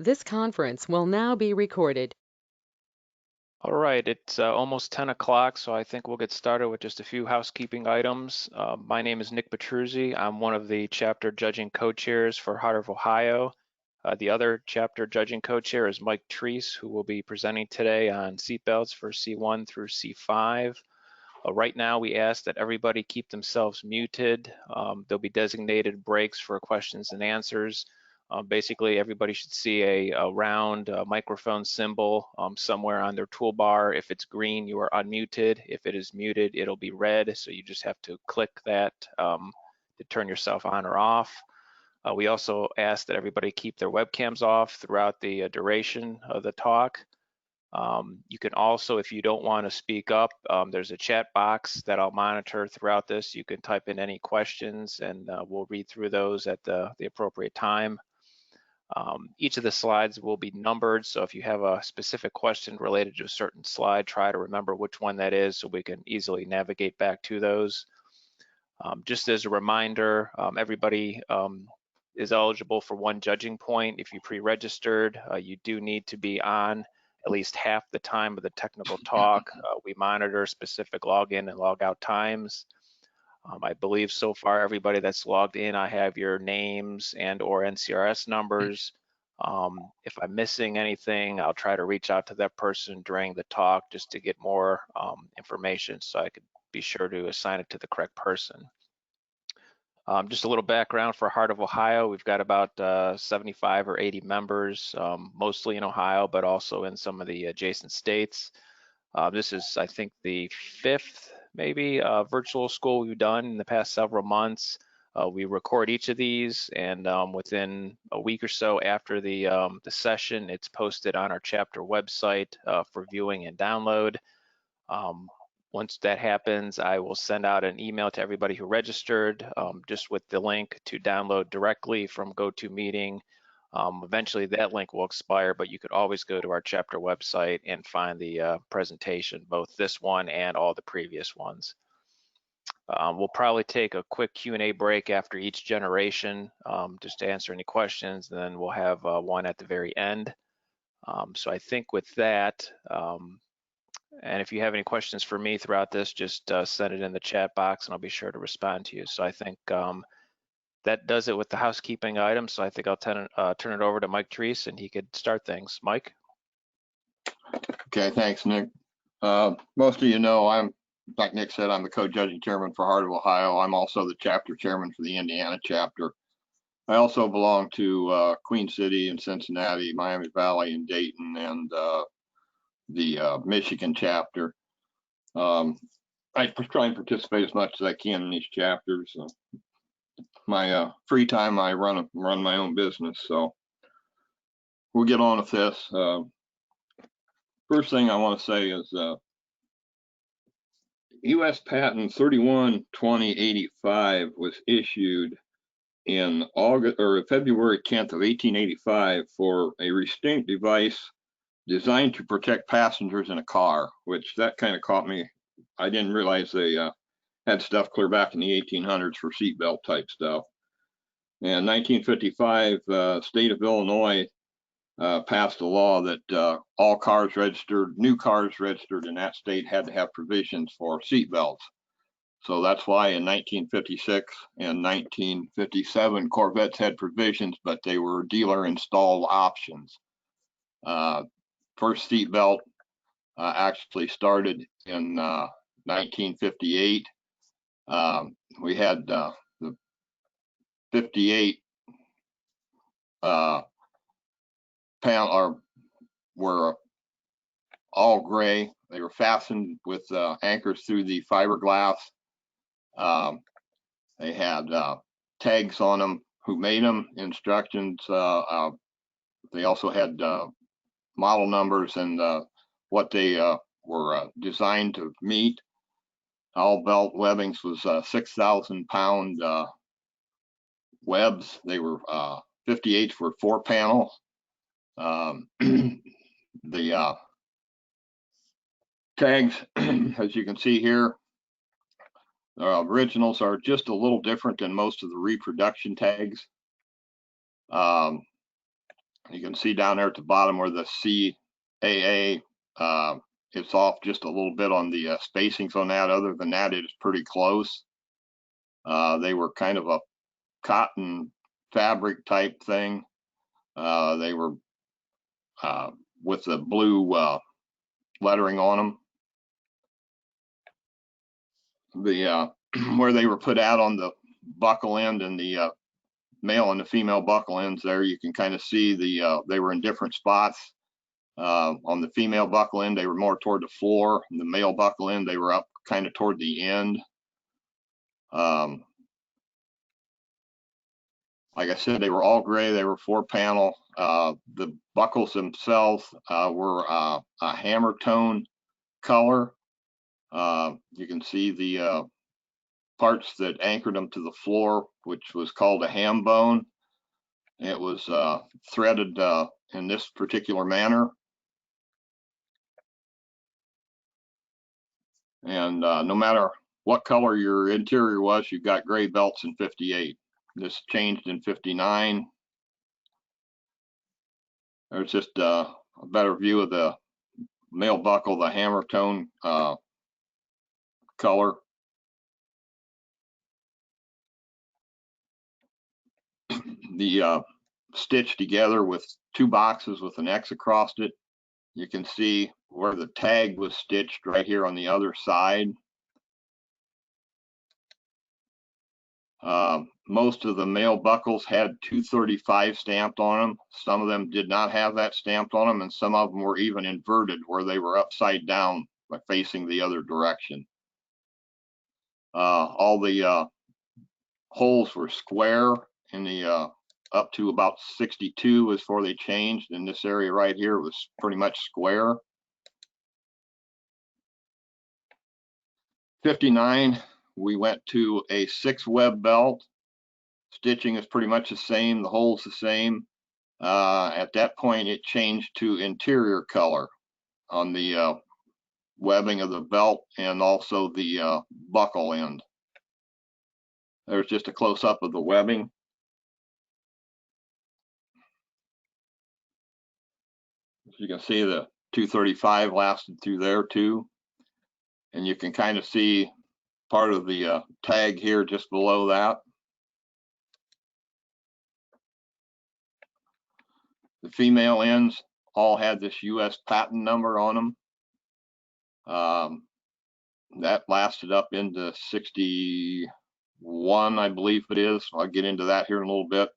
This conference will now be recorded. All right, it's almost 10 o'clock, so I think we'll get started with just a few housekeeping items. My name is Nick Petruzzi. I'm one of the chapter judging co-chairs for Heart of Ohio. The other chapter judging co-chair is Mike Treese, who will be presenting today on seatbelts for C1 through C5. Right now, we ask that everybody keep themselves muted. There'll be designated breaks for questions and answers. Basically, everybody should see a round microphone symbol somewhere on their toolbar. If it's green, you are unmuted. If it is muted, it'll be red, so you just have to click that to turn yourself on or off. We also ask that everybody keep their webcams off throughout the duration of the talk. You can also, if you don't want to speak up, there's a chat box that I'll monitor throughout this. You can type in any questions and we'll read through those at the appropriate time. Each of the slides will be numbered, so if you have a specific question related to a certain slide, try to remember which one that is so we can easily navigate back to those. Just as a reminder, everybody is eligible for one judging point. If you pre-registered, you do need to be on at least half the time of the technical talk. We monitor specific login and log out times. I believe so far everybody that's logged in, I have your names and or NCRS numbers. If I'm missing anything, I'll try to reach out to that person during the talk just to get more information so I could be sure to assign it to the correct person. Just a little background for Heart of Ohio. We've got about 75 or 80 members, mostly in Ohio, but also in some of the adjacent states. This is, I think, the fifth, maybe, virtual school we've done in the past several months. We record each of these, and within a week or so after the session, it's posted on our chapter website for viewing and download. Once that happens, I will send out an email to everybody who registered, just with the link to download directly from GoToMeeting. Eventually that link will expire, but you could always go to our chapter website and find the presentation, both this one and all the previous ones. We'll probably take a quick Q&A break after each generation, just to answer any questions, and then we'll have one at the very end. So I think with that, and if you have any questions for me throughout this, just send it in the chat box and I'll be sure to respond to you. So I think that does it with the housekeeping items. So I think I'll turn it over to Mike Treese and he could start things. Mike? Okay, thanks, Nick. Most of you know, like Nick said, I'm the co-judging chairman for Heart of Ohio. I'm also the chapter chairman for the Indiana chapter. I also belong to Queen City and Cincinnati, Miami Valley and Dayton, and the Michigan chapter. I try and participate as much as I can in these chapters. My free time, I run my own business, so we'll get on with this. First thing I want to say is U.S. Patent 31-2085 was issued in August or February 10th of 1885 for a restraint device designed to protect passengers in a car, which that kind of caught me. I didn't realize they had stuff clear back in the 1800s for seatbelt type stuff. And 1955, state of Illinois passed a law that all cars registered, new cars registered in that state had to have provisions for seatbelts. So that's why in 1956 and 1957, Corvettes had provisions, but they were dealer installed options. First seatbelt actually started in 1958. We had the 58 panel were all gray. They were fastened with anchors through the fiberglass. They had tags on them, who made them, instructions. They also had model numbers and what they were designed to meet. All belt webbings was 6,000 pound webs. They were 58s were 4 panels. The tags, as you can see here, originals are just a little different than most of the reproduction tags. You can see down there at the bottom where the CAA, it's off just a little bit on the spacings on that. Other than that, it is pretty close. They were kind of a cotton fabric type thing. They were with the blue lettering on them. The where they were put out on the buckle end and the male and the female buckle ends there, you can kind of see they were in different spots. On the female buckle end, they were more toward the floor. On the male buckle end, they were up kind of toward the end. Like I said, they were all gray. They were 4-panel. The buckles themselves were a hammer tone color. You can see the parts that anchored them to the floor, which was called a ham bone. It was threaded in this particular manner. And no matter what color your interior was, you got gray belts in 58. This changed in 59. There's just a better view of the male buckle, the hammer tone color. The stitched together with 2 boxes with an X across it. You can see where the tag was stitched right here on the other side. Most of the male buckles had 235 stamped on them. Some of them did not have that stamped on them, and some of them were even inverted where they were upside down by facing the other direction. All the holes were square in the up to about 62 was before they changed. In this area right here, it was pretty much square. 59, we went to a 6-web belt. Stitching is pretty much the same, the hole's the same. At that point, it changed to interior color on the webbing of the belt and also the buckle end. There's just a close-up of the webbing. As you can see, the 235 lasted through there too. And you can kind of see part of the tag here just below that. The female ends all had this US patent number on them. That lasted up into 61, I believe it is. I'll get into that here in a little bit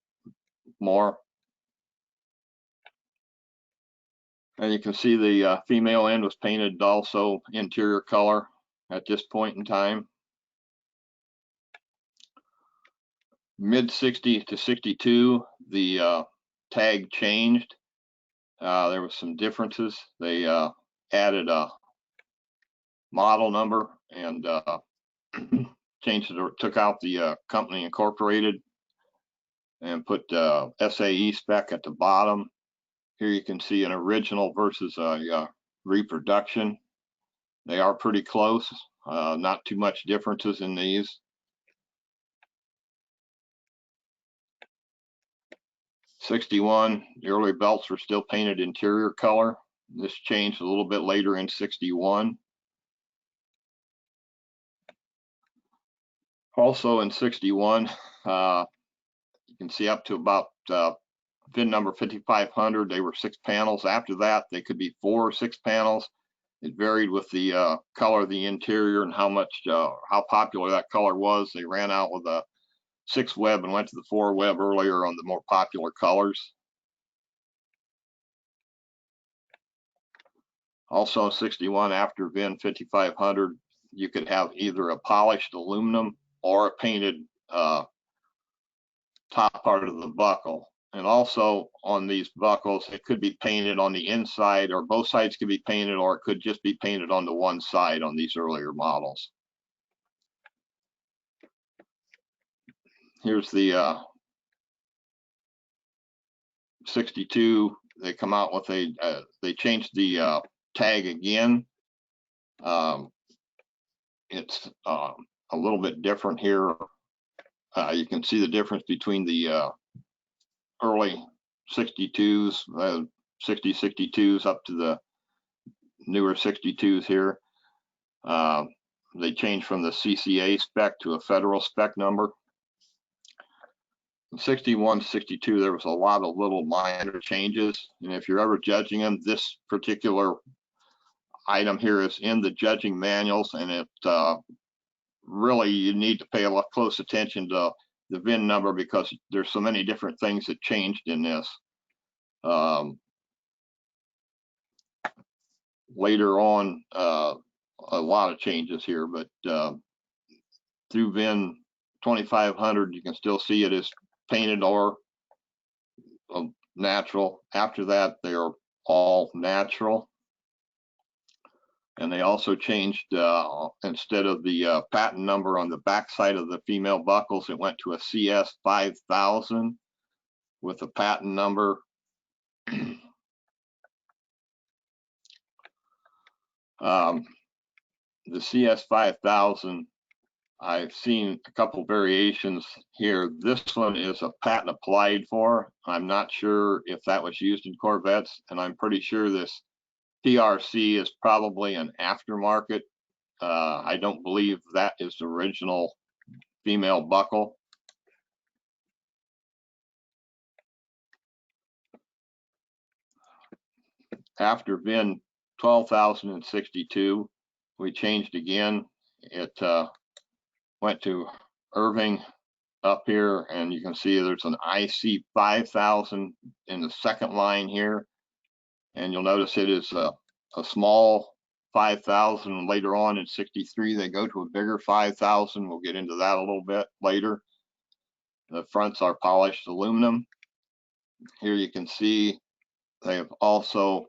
more. And you can see the female end was painted also interior color at this point in time. Mid 60 to 62, the tag changed. There was some differences. They added a model number and changed it, or took out the company incorporated and put SAE spec at the bottom. Here you can see an original versus a reproduction. They are pretty close, not too much differences in these. '61, the early belts were still painted interior color. This changed a little bit later in '61. Also in '61, you can see up to about VIN number 5500, they were 6 panels. After that, they could be 4 or 6 panels. It varied with the color of the interior and how popular that color was. They ran out with a 6-web and went to the 4-web earlier on the more popular colors. Also in '61, after VIN 5500, you could have either a polished aluminum or a painted top part of the buckle. And also on these buckles, it could be painted on the inside, or both sides could be painted, or it could just be painted on the one side on these earlier models. Here's the 62. They come out with they changed the tag again. It's a little bit different here. You can see the difference between the early 62s, 62s up to the newer 62s here. They changed from the CCA spec to a federal spec number. In 61, 62, there was a lot of little minor changes. And if you're ever judging them, this particular item here is in the judging manuals, and it really, you need to pay a lot close attention to the VIN number because there's so many different things that changed in this. Later on, a lot of changes here, but through VIN 2500, you can still see it is painted or natural. After that, they are all natural. And they also changed, instead of the patent number on the back side of the female buckles, it went to a CS5000 with a patent number. The CS5000, I've seen a couple variations here. This one is a patent applied for. I'm not sure if that was used in Corvettes, and I'm pretty sure this PRC is probably an aftermarket. I don't believe that is the original female buckle. After VIN 12,062, we changed again. It went to Irving up here, and you can see there's an IC 5000 in the second line here. And you'll notice it is a small 5000. Later on in 63, they go to a bigger 5000. We'll get into that a little bit later. The fronts are polished aluminum. Here you can see they have also,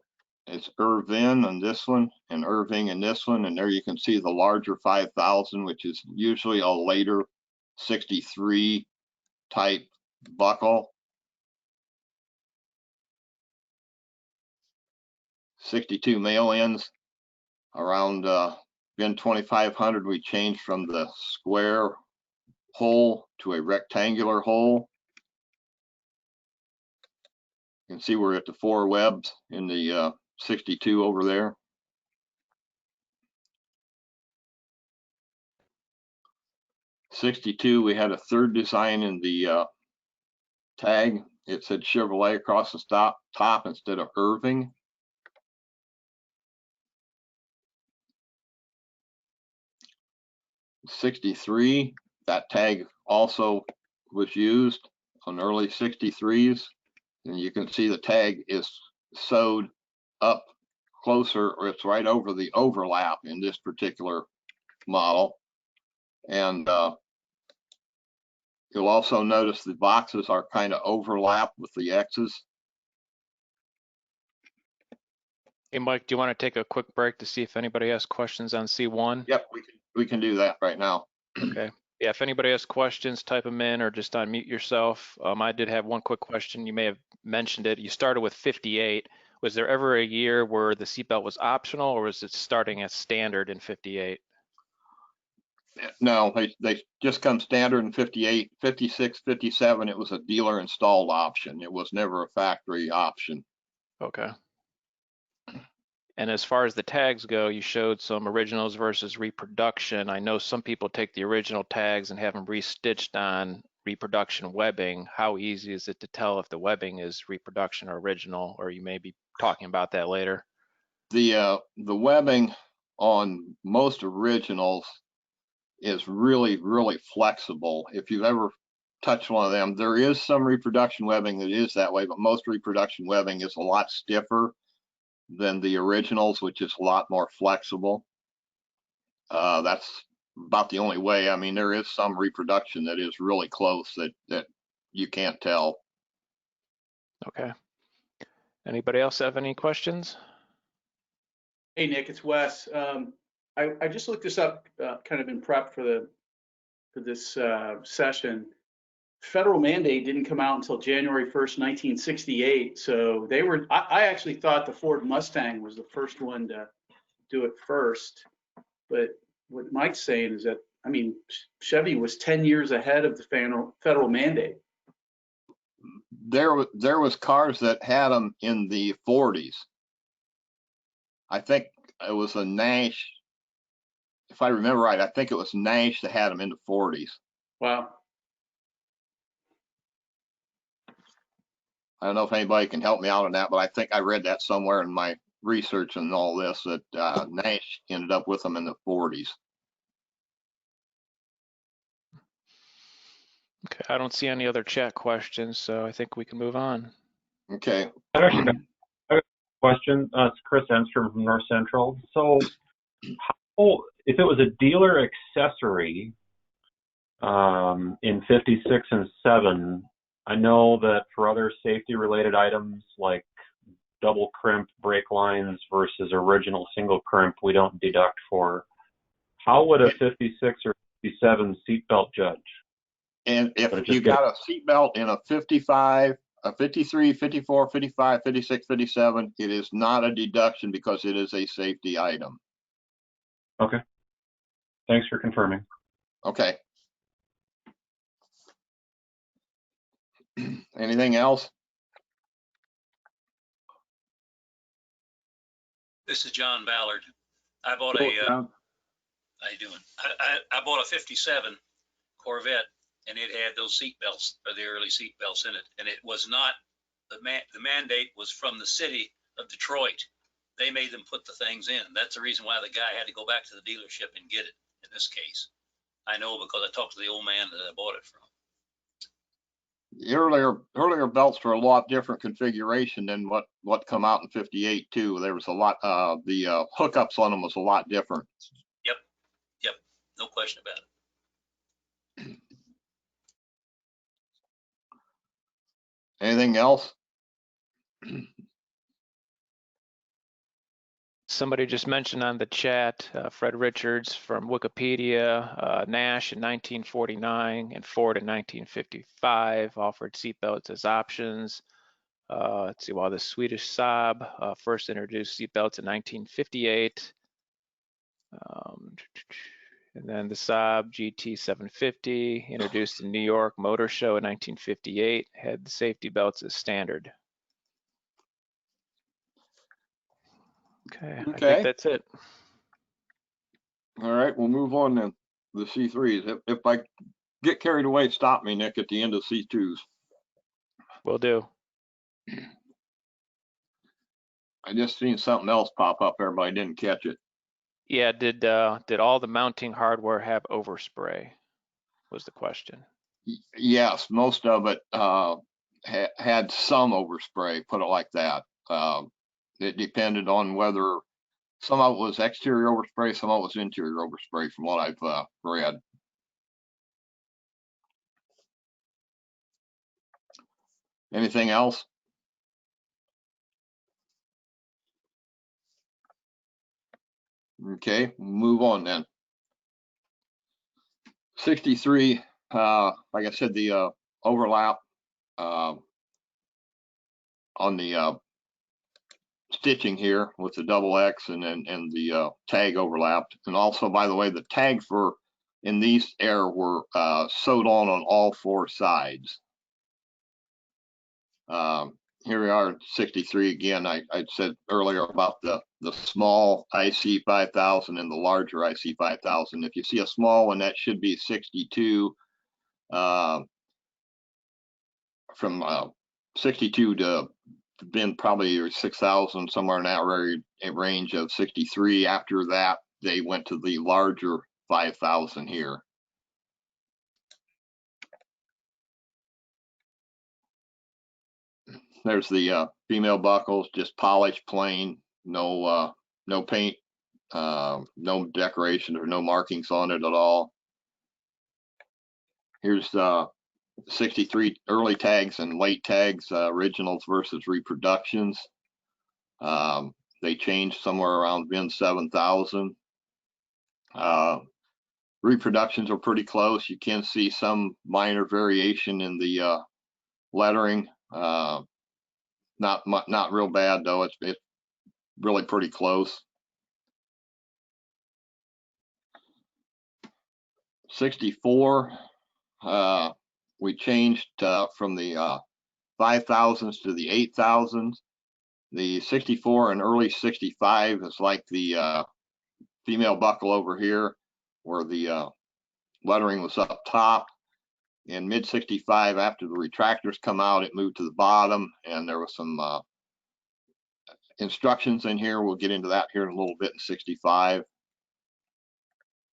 it's Irvin on this one and Irving in this one. And there you can see the larger 5000, which is usually a later 63 type buckle. 62 mail-ins around VIN 2500. We changed from the square hole to a rectangular hole. You can see we're at the 4 webs in the 62 over there. '62, we had a third design in the tag. It said Chevrolet across the top instead of Irving. '63, that tag also was used on early 63s, and you can see the tag is sewed up closer, or it's right over the overlap in this particular model. And you'll also notice the boxes are kind of overlapped with the X's. Hey, Mike, do you want to take a quick break to see if anybody has questions on C1? Yep, we can do that right now. Okay. Yeah, if anybody has questions, type them in or just unmute yourself. I did have one quick question. You may have mentioned it. You started with 58. Was there ever a year where the seatbelt was optional, or was it starting as standard in 58? No, they just come standard in 58, 56, 57. It was a dealer installed option. It was never a factory option. Okay. And as far as the tags go, you showed some originals versus reproduction. I know some people take the original tags and have them restitched on reproduction webbing. How easy is it to tell if the webbing is reproduction or original, or you may be talking about that later? The webbing on most originals is really, really flexible. If you've ever touched one of them, there is some reproduction webbing that is that way, but most reproduction webbing is a lot stiffer than the originals, which is a lot more flexible. That's about the only way. I mean, there is some reproduction that is really close that you can't tell. Okay. Anybody else have any questions? Hey, Nick, it's Wes. I just looked this up kind of in prep for this session. Federal mandate didn't come out until January 1st, 1968. So they were, I actually thought the Ford Mustang was the first one to do it first. But what Mike's saying is that, I mean, Chevy was 10 years ahead of the federal mandate. there was cars that had them in the 40s. I think it was a Nash, if I remember right, I think it was Nash that had them in the 40s. Wow. I don't know if anybody can help me out on that, but I think I read that somewhere in my research and all this, that Nash ended up with them in the 40s. Okay, I don't see any other chat questions, so I think we can move on. Okay. I actually got a question. It's Chris Enstrom from North Central. So, if it was a dealer accessory in 56 and 7, I know that for other safety-related items like double crimp brake lines versus original single crimp, we don't deduct for. How would a 56 or 57 seatbelt judge? And if you got a seatbelt in a 55, a 53, 54, 55, 56, 57, it is not a deduction because it is a safety item. Okay. Thanks for confirming. Okay. Anything else? This is John Ballard. I bought How you doing? I bought a 57 Corvette, and it had those seat belts, or the early seat belts in it. And it was not, the mandate was from the city of Detroit. They made them put the things in. That's the reason why the guy had to go back to the dealership and get it in this case. I know because I talked to the old man that I bought it from. The earlier belts were a lot different configuration than what come out in 58 too. There was a lot, the hookups on them was a lot different. Yep, no question about it. Anything else? Somebody just mentioned on the chat, Fred Richards from Wikipedia, Nash in 1949 and Ford in 1955 offered seatbelts as options. Let's see, while the Swedish Saab first introduced seatbelts in 1958. And then the Saab GT 750, introduced in New York Motor Show in 1958, had the safety belts as standard. Okay, I think that's it. All right, we'll move on then. The C3s. If I get carried away, stop me, Nick, at the end of C2s. Will do. I just seen something else pop up there, but I didn't catch it. Yeah, did all the mounting hardware have overspray? Was the question. Yes, most of it had some overspray, put it like that. It depended on whether some of it was exterior overspray, some of it was interior overspray from what I've read. Anything else? Okay, we'll move on then. 63, like I said, the overlap on the stitching here with the double X and the tag overlapped. And also, by the way, the tags were in these air were sewed on all four sides. Here we are, 63 again. I said earlier about the small IC 5000 and the larger IC 5000. If you see a small one, that should be 62. From 62 to been probably 6,000, somewhere in that range of 63. After that, they went to the larger 5,000 here. There's the female buckles, just polished, plain, no paint, no decoration or no markings on it at all. Here's 63 early tags and late tags, originals versus reproductions. They changed somewhere around VIN 7000. Reproductions are pretty close. You can see some minor variation in the lettering. Not real bad though. It's really pretty close. 64. We changed from the 5,000s to the 8,000s. The 64 and early 65 is like the female buckle over here, where the lettering was up top. In mid 65, after the retractors come out, it moved to the bottom, and there was some instructions in here. We'll get into that here in a little bit in 65.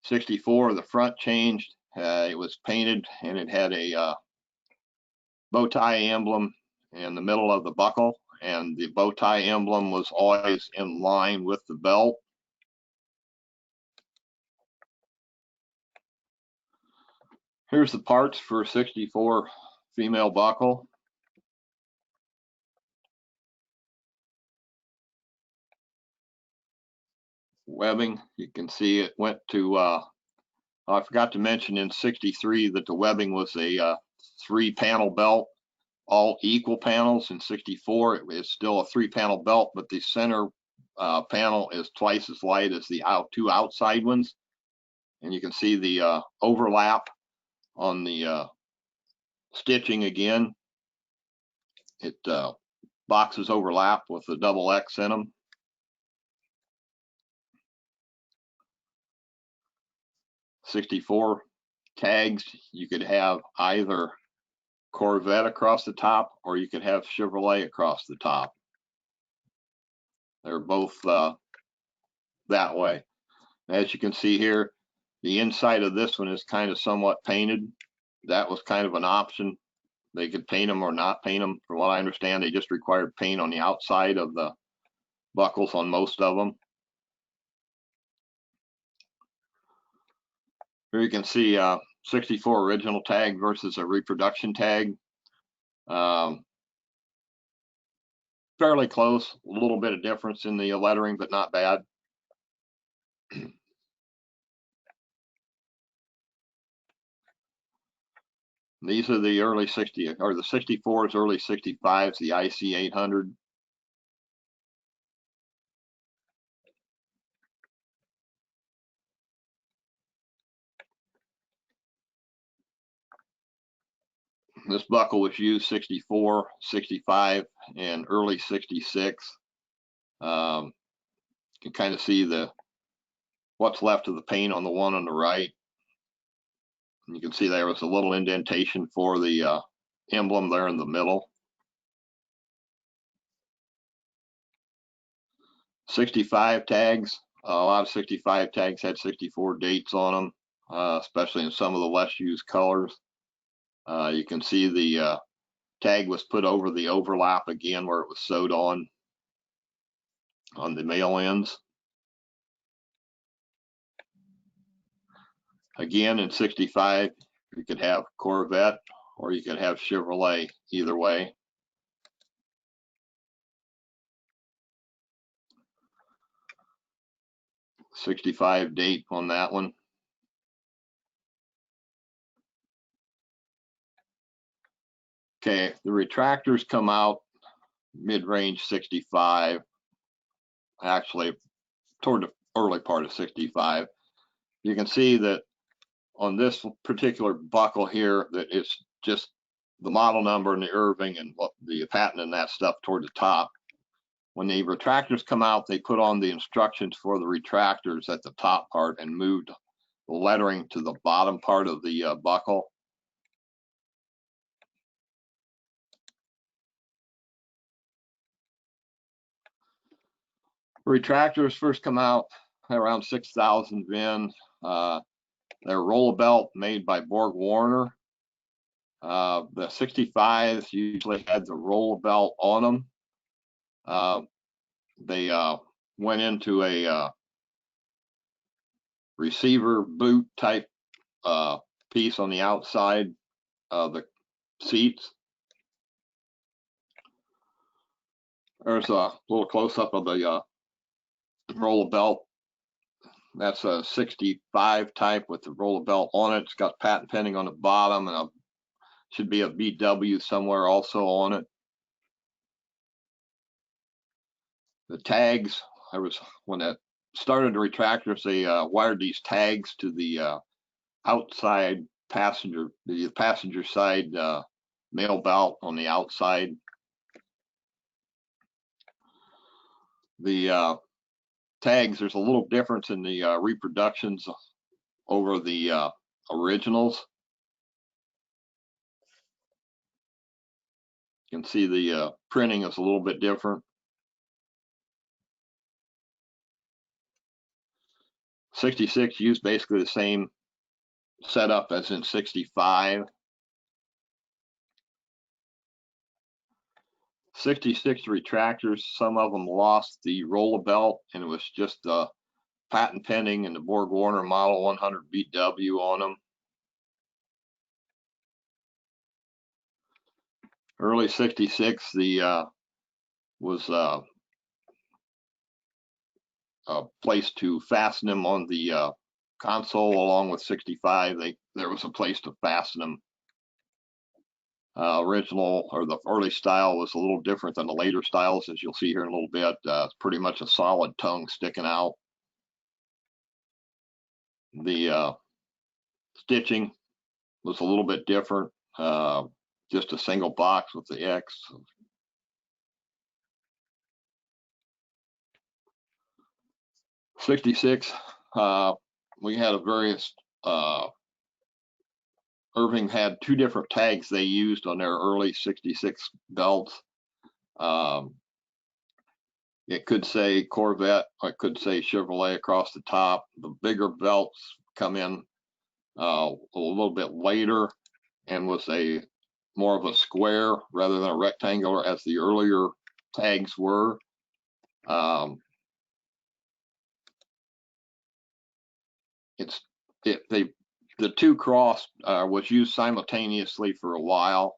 64, the front changed. It was painted, and it had a bow tie emblem in the middle of the buckle, and the bow tie emblem was always in line with the belt. Here's the parts for 64 female buckle. Webbing, you can see it went to, I forgot to mention in 63 that the webbing was a 3-panel belt, all equal panels. In 64, it is still a 3-panel belt, but the center panel is twice as light as the two outside ones. And you can see the overlap on the stitching again. It boxes overlap with the double X in them. '64 tags, you could have either Corvette across the top, or you could have Chevrolet across the top. They're both that way. As you can see here, the inside of this one is kind of somewhat painted. That was kind of an option. They could paint them or not paint them. From what I understand, they just required paint on the outside of the buckles on most of them. Here you can see 64 original tag versus a reproduction tag. Fairly close, a little bit of difference in the lettering, but not bad. These are the early 60, or the 64s, early 65s, the IC 800. This buckle was used 64, 65, and early 66. You can kind of see what's left of the paint on the one on the right. And you can see there was a little indentation for the emblem there in the middle. 65 tags. A lot of 65 tags had 64 dates on them, especially in some of the less used colors. You can see the tag was put over the overlap again where it was sewed on the male ends. Again, in 65, you could have Corvette or you could have Chevrolet, either way. '65 date on that one. Okay, the retractors come out mid-range 65, actually toward the early part of 65. You can see that on this particular buckle here, that it's just the model number and the Irving and the patent and that stuff toward the top. When the retractors come out, they put on the instructions for the retractors at the top part and moved the lettering to the bottom part of the buckle. Retractors first come out around 6,000 VIN. They're roll belt made by Borg Warner. The 65s usually had the roll belt on them. They went into a receiver boot type piece on the outside of the seats. There's a little close-up of the roller belt. That's a 65 type with the roller belt on it. It's got patent pending on the bottom, and should be a BW somewhere also on it. The tags, when it started the retractors, they wired these tags to the outside passenger, the passenger side mail belt on the outside. The tags, there's a little difference in the reproductions over the originals. You can see the printing is a little bit different. 66 used basically the same setup as in 65. 66 retractors, some of them lost the roller belt, and it was just patent pending in the Borg Warner Model 100 BW on them. Early 66, the was a place to fasten them on the console, along with 65. There was a place to fasten them. Original, or the early style, was a little different than the later styles, as you'll see here in a little bit. It's pretty much a solid tongue sticking out. The stitching was a little bit different, just a single box with the X. 66, we had a various, Irving had two different tags they used on their early 66 belts. It could say Corvette, or it could say Chevrolet across the top. The bigger belts come in a little bit later, and was a more of a square rather than a rectangular, as the earlier tags were. The two cross was used simultaneously for a while.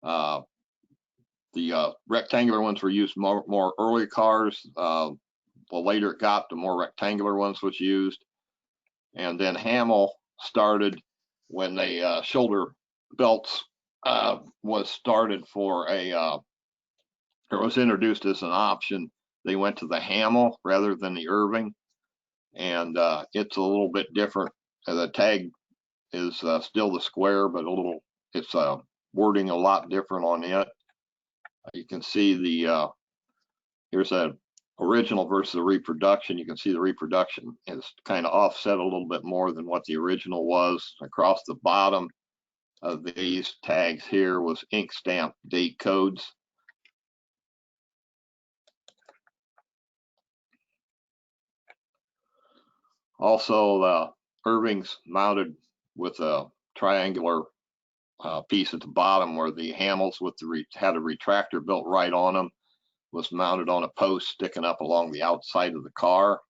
The rectangular ones were used more early cars. The later it got, the more rectangular ones was used. And then Hamill started when the shoulder belts was started for a, it was introduced as an option. They went to the Hamill rather than the Irving, and it's a little bit different. The tag is still the square, but it's wording a lot different on it. You can see the here's a original versus the reproduction. You can see the reproduction is kind of offset a little bit more than what the original was. Across the bottom of these tags here was ink stamp date codes. Also, Irving's mounted with a triangular piece at the bottom, where the Hamills with had a retractor built right on them, was mounted on a post sticking up along the outside of the car.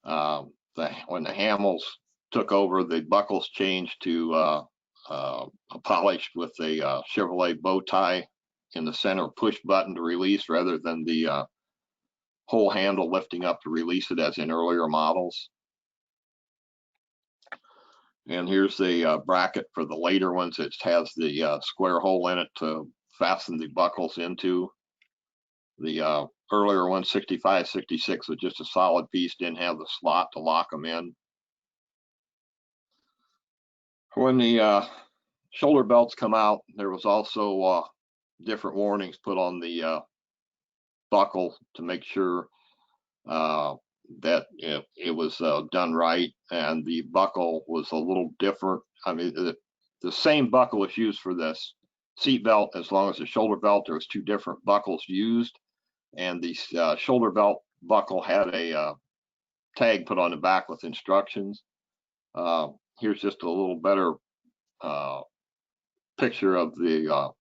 When the Hamills took over, the buckles changed to polished with a Chevrolet bow tie in the center, push button to release, rather than the whole handle lifting up to release it as in earlier models. And here's the bracket for the later ones. It has the square hole in it to fasten the buckles into. The earlier one, 65, 66, was just a solid piece, didn't have the slot to lock them in. When the shoulder belts come out, there was also different warnings put on the buckle to make sure that it was done right, and the buckle was a little different. I mean, the same buckle was used for this seat belt as long as the shoulder belt. There was two different buckles used, and the shoulder belt buckle had a tag put on the back with instructions. Here's just a little better picture of the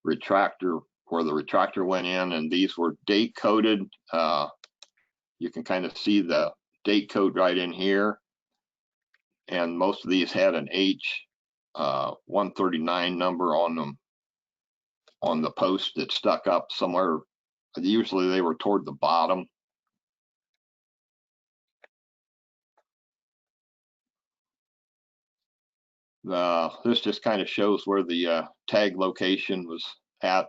retractor, where the retractor went in, and these were date coded. You can kind of see the date code right in here, and most of these had an H 139 number on them, on the post that stuck up somewhere. Usually they were toward the bottom. This just kind of shows where the tag location was at.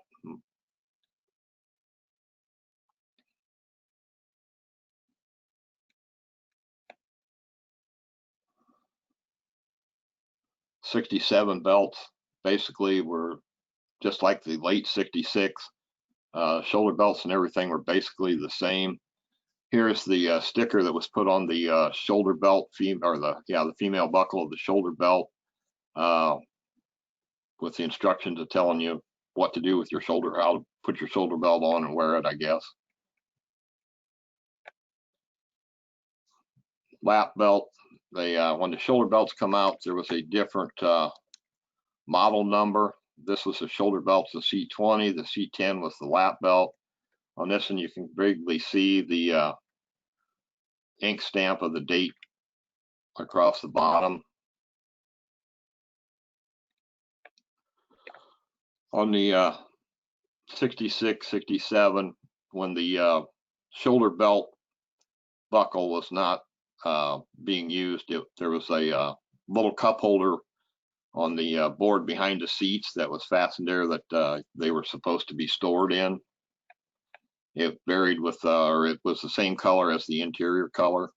67 belts basically were just like the late 66. Shoulder belts and everything were basically the same. Here's the sticker that was put on the shoulder belt, the female buckle of the shoulder belt, with the instructions of telling you what to do with your shoulder, how to put your shoulder belt on and wear it, I guess. Lap belt. When the shoulder belts come out, there was a different model number. This was the shoulder belt, the C-20. The C-10 was the lap belt. On this one, you can vaguely see the ink stamp of the date across the bottom. On the 66, 67, when the shoulder belt buckle was not being used, there was a little cup holder on the board behind the seats that was fastened there that they were supposed to be stored in. It varied with, or it was the same color as the interior color.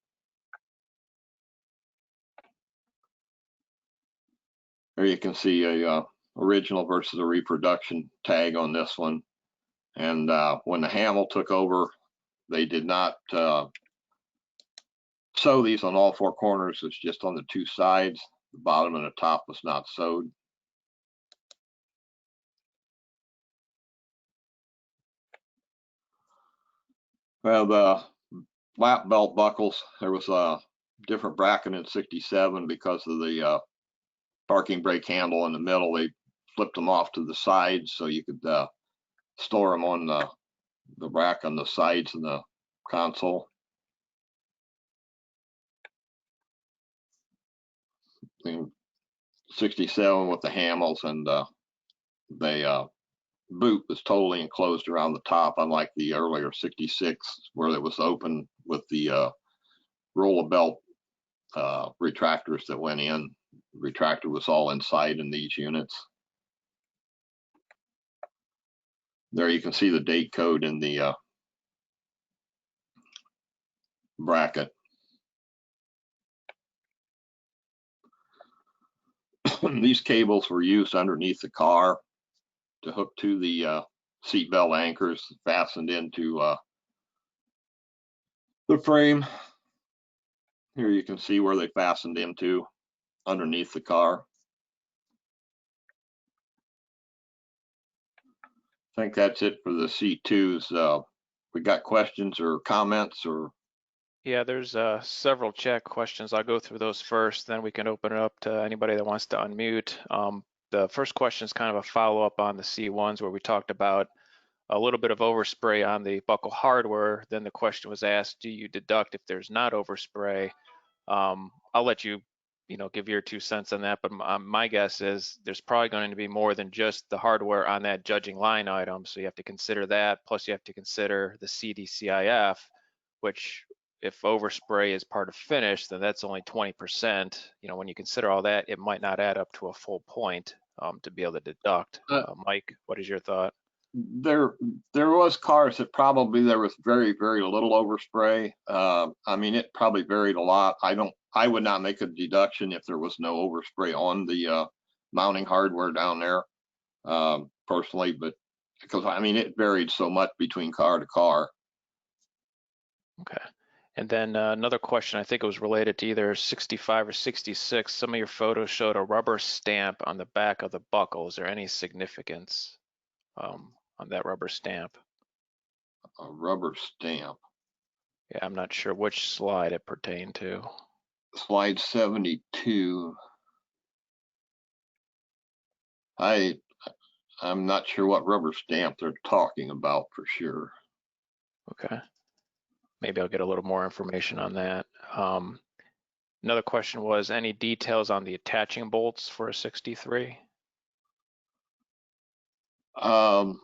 There you can see a original versus a reproduction tag on this one. And when the Hamel took over, they did not sew these on all four corners. It's just on the two sides. The bottom and the top was not sewed. Well, the lap belt buckles, there was a different bracket in 67 because of the parking brake handle in the middle. They flipped them off to the sides so you could store them on the rack on the sides of the console. In 67 with the Hamels, and the boot was totally enclosed around the top, unlike the earlier 66 where it was open with the roller belt retractors that went in. The retractor was all inside in these units. There you can see the date code in the bracket. These cables were used underneath the car to hook to the seatbelt anchors fastened into the frame. Here you can see where they fastened into underneath the car. I think that's it for the C2s. We got questions or comments or? Yeah, there's several chat questions. I'll go through those first, then we can open it up to anybody that wants to unmute. The first question is kind of a follow-up on the C1s where we talked about a little bit of overspray on the buckle hardware. Then the question was asked, do you deduct if there's not overspray? I'll let you, give your 2 cents on that, but my guess is there's probably going to be more than just the hardware on that judging line item. So you have to consider that, plus you have to consider the CDCIF, which if overspray is part of finish, then that's only 20%. When you consider all that, it might not add up to a full point to be able to deduct. Mike, what is your thought? There was cars that probably there was very, very little overspray. I mean, it probably varied a lot. I would not make a deduction if there was no overspray on the mounting hardware down there, personally, but because I mean, it varied so much between car to car. Okay. And then another question, I think it was related to either 65 or 66. Some of your photos showed a rubber stamp on the back of the buckle. Is there any significance on that rubber stamp? A rubber stamp. Yeah, I'm not sure which slide it pertained to. Slide 72. I'm not sure what rubber stamp they're talking about for sure. Okay. Maybe I'll get a little more information on that. Another question was, any details on the attaching bolts for a 63? I've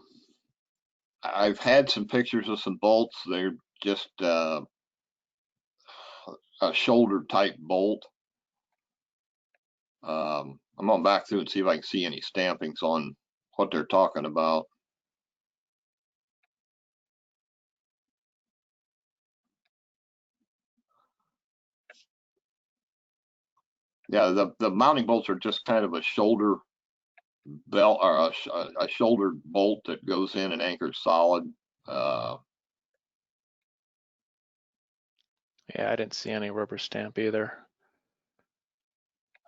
had some pictures of some bolts. They're just a shoulder type bolt. I'm going back through and see if I can see any stampings on what they're talking about. Yeah, the mounting bolts are just kind of a shoulder belt or a shoulder bolt that goes in and anchors solid. Uh, Yeah, I didn't see any rubber stamp either.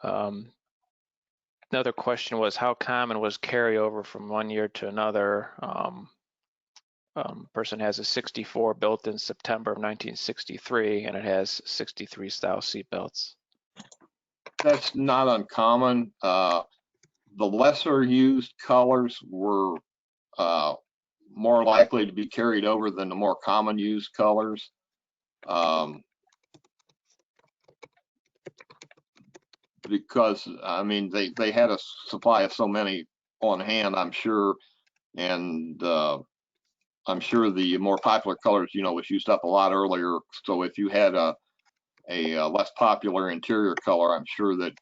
Another question was, how common was carryover from one year to another? Person has a 64 built in September of 1963, and it has 63 style seat belts. that's not uncommon. The lesser used colors were more likely to be carried over than the more common used colors. Because I mean, they had a supply of so many on hand, I'm sure, and I'm sure the more popular colors, was used up a lot earlier. So if you had a less popular interior color, I'm sure that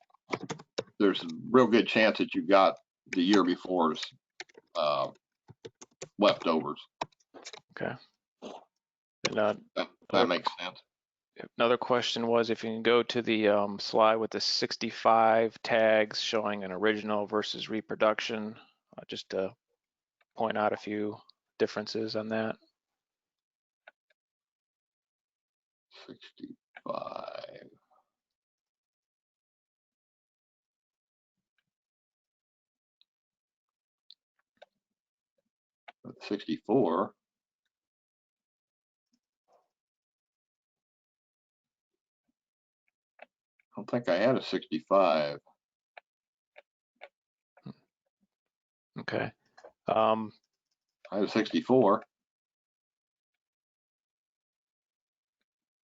there's a real good chance that you got the year before's leftovers. Okay. And, That makes sense. another question was if you can go to the slide with the 65 tags showing an original versus reproduction, just to point out a few differences on that. 65. 64. I don't think I had a 65. Okay. I had a 64.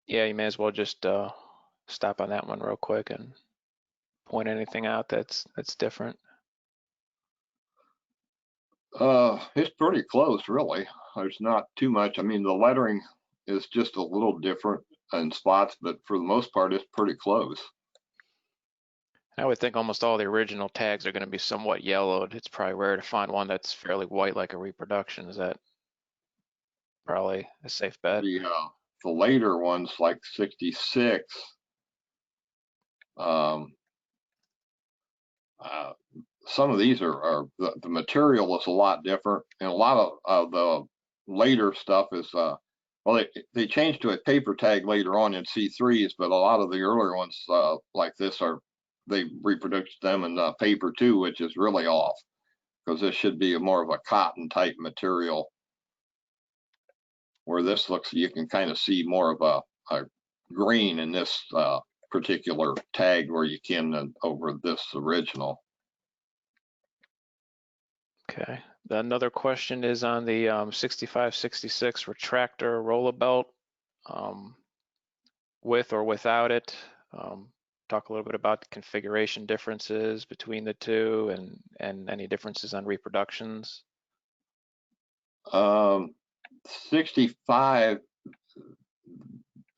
Yeah, you may as well just stop on that one real quick and point anything out that's different. It's pretty close, really. There's not too much. I mean, the lettering is just a little different in spots, but for the most part, it's pretty close. I would think almost all the original tags are going to be somewhat yellowed. It's probably rare to find one that's fairly white like a reproduction. Is that probably a safe bet? The later ones, like 66, some of these are the material is a lot different, and a lot of the later stuff is well, they changed to a paper tag later on in C3s, but a lot of the earlier ones like this they reproduced them in paper too, which is really off because this should be more of a cotton type material. Where this looks, you can kind of see more of a green in this particular tag where you can over this original. Okay. Another question is on the 65-66 retractor roller belt, with or without it. Talk a little bit about the configuration differences between the two and any differences on reproductions. 65,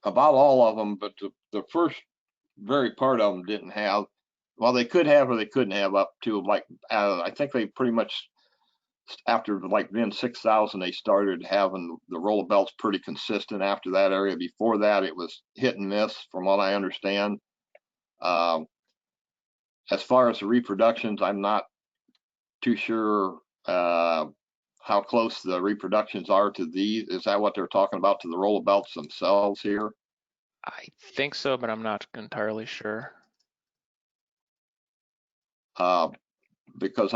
about all of them, but the first very part of them didn't have, well, they could have or they couldn't have up to like, I think they pretty much, after like VIN 6000, they started having the roller belts pretty consistent after that area. Before that, it was hit and miss from what I understand. As far as the reproductions, I'm not too sure how close the reproductions are to these. Is that what they're talking about, to the roller belts themselves here? I think so, but I'm not entirely sure. Because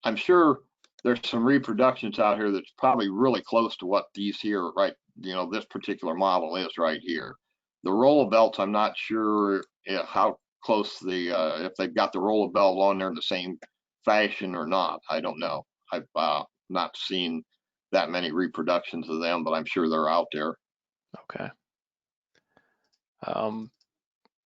I'm sure there's some reproductions out here that's probably really close to what these here, right? This particular model is right here. The roller belts, I'm not sure how close if they've got the roller belt on there in the same fashion or not. I don't know. I've not seen that many reproductions of them, but I'm sure they're out there. Okay.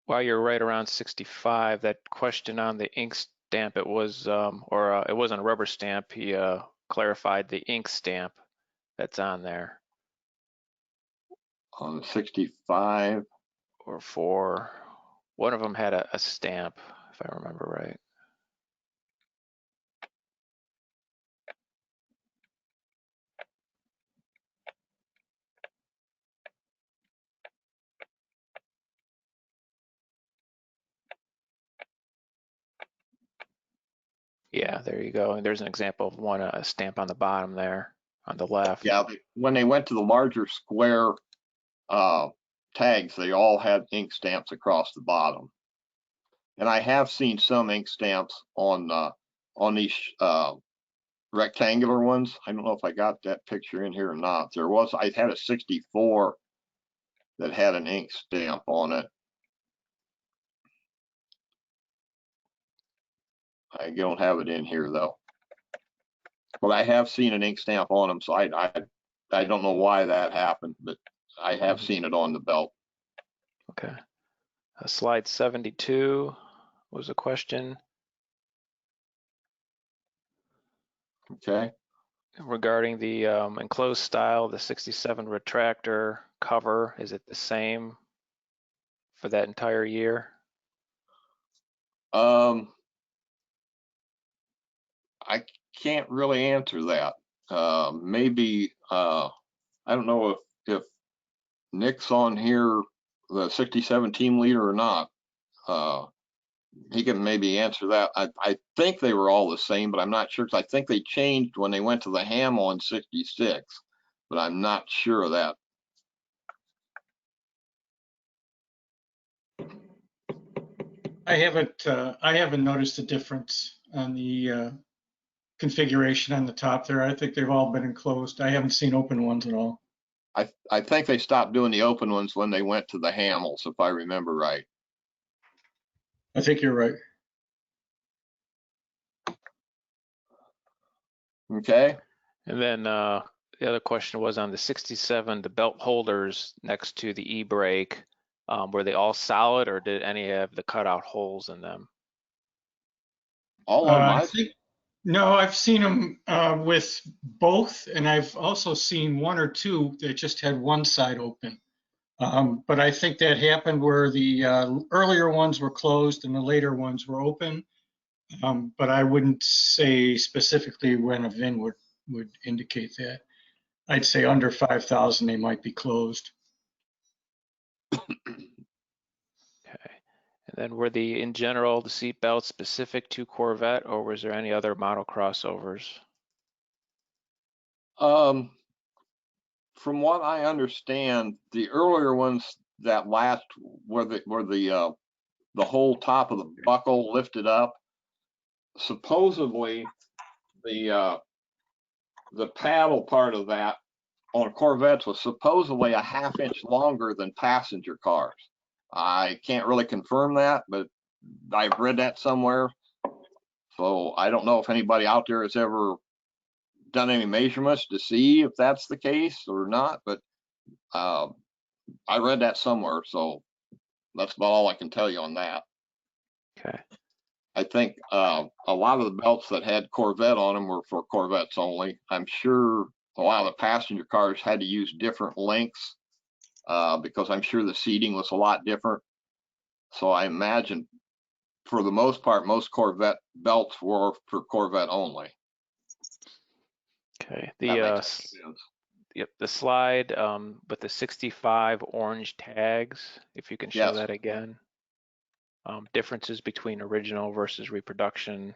While you're right around 65, that question on the ink stamp, it was, it wasn't a rubber stamp. He clarified the ink stamp that's on there. On the 65. Or for one of them had a stamp, if I remember right. Yeah, there you go. And there's an example of one stamp on the bottom there on the left. Yeah, when they went to the larger square tags, they all had ink stamps across the bottom. And I have seen some ink stamps on these rectangular ones. I don't know if I got that picture in here or not. I had a 64 that had an ink stamp on it. I don't have it in here though. But I have seen an ink stamp on them, so I don't know why that happened, but I have seen it on the belt. Okay. Slide 72 was a question. Okay. Regarding the enclosed style, the 67 retractor cover, is it the same for that entire year? I can't really answer that. Maybe I don't know if Nick's on here, the 67 team leader or not. He can maybe answer that. I think they were all the same, but I'm not sure, because I think they changed when they went to the ham on 66, but I'm not sure of that. I haven't noticed a difference on the configuration on the top there. I think they've all been enclosed. I haven't seen open ones at all. I think they stopped doing the open ones when they went to the Hamels, if I remember right. I think you're right. Okay. And then the other question was on the 67, the belt holders next to the e-brake, were they all solid, or did any have the cutout holes in them? All on my No, I've seen them with both, and I've also seen one or two that just had one side open. But I think that happened where the earlier ones were closed and the later ones were open. But I wouldn't say specifically when a VIN would indicate that. I'd say under 5,000, they might be closed. Okay. And then were in general, the seat belts specific to Corvette, or was there any other model crossovers? From what I understand, the earlier ones that last where the whole top of the buckle lifted up, supposedly the paddle part of that on Corvettes was supposedly a ½ inch longer than passenger cars. I can't really confirm that, but I've read that somewhere. So I don't know if anybody out there has ever done any measurements to see if that's the case or not, but I read that somewhere, so that's about all I can tell you on that. Okay. I think a lot of the belts that had Corvette on them were for Corvettes only. I'm sure a lot of the passenger cars had to use different lengths because I'm sure the seating was a lot different. So I imagine for the most part, most Corvette belts were for Corvette only. Okay. Yep, the slide with the 65 orange tags, if you can show yes. that again. Differences between original versus reproduction,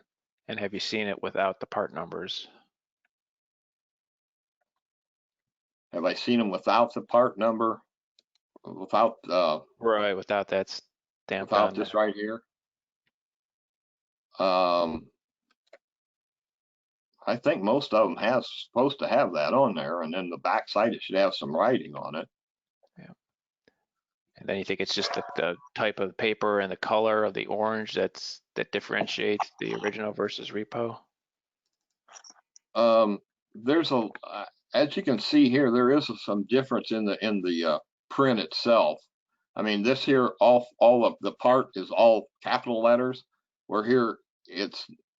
and have you seen it without the part numbers? Have I seen them without the part number? Without Right, without that stamp without on this there. right here? I think most of them supposed to have that on there, and then the back side it should have some writing on it. Yeah. And then you think it's just the type of paper and the color of the orange that differentiates the original versus repo? There's as you can see here, there is some difference in the print itself. I mean, this here, all of the part is all capital letters, where here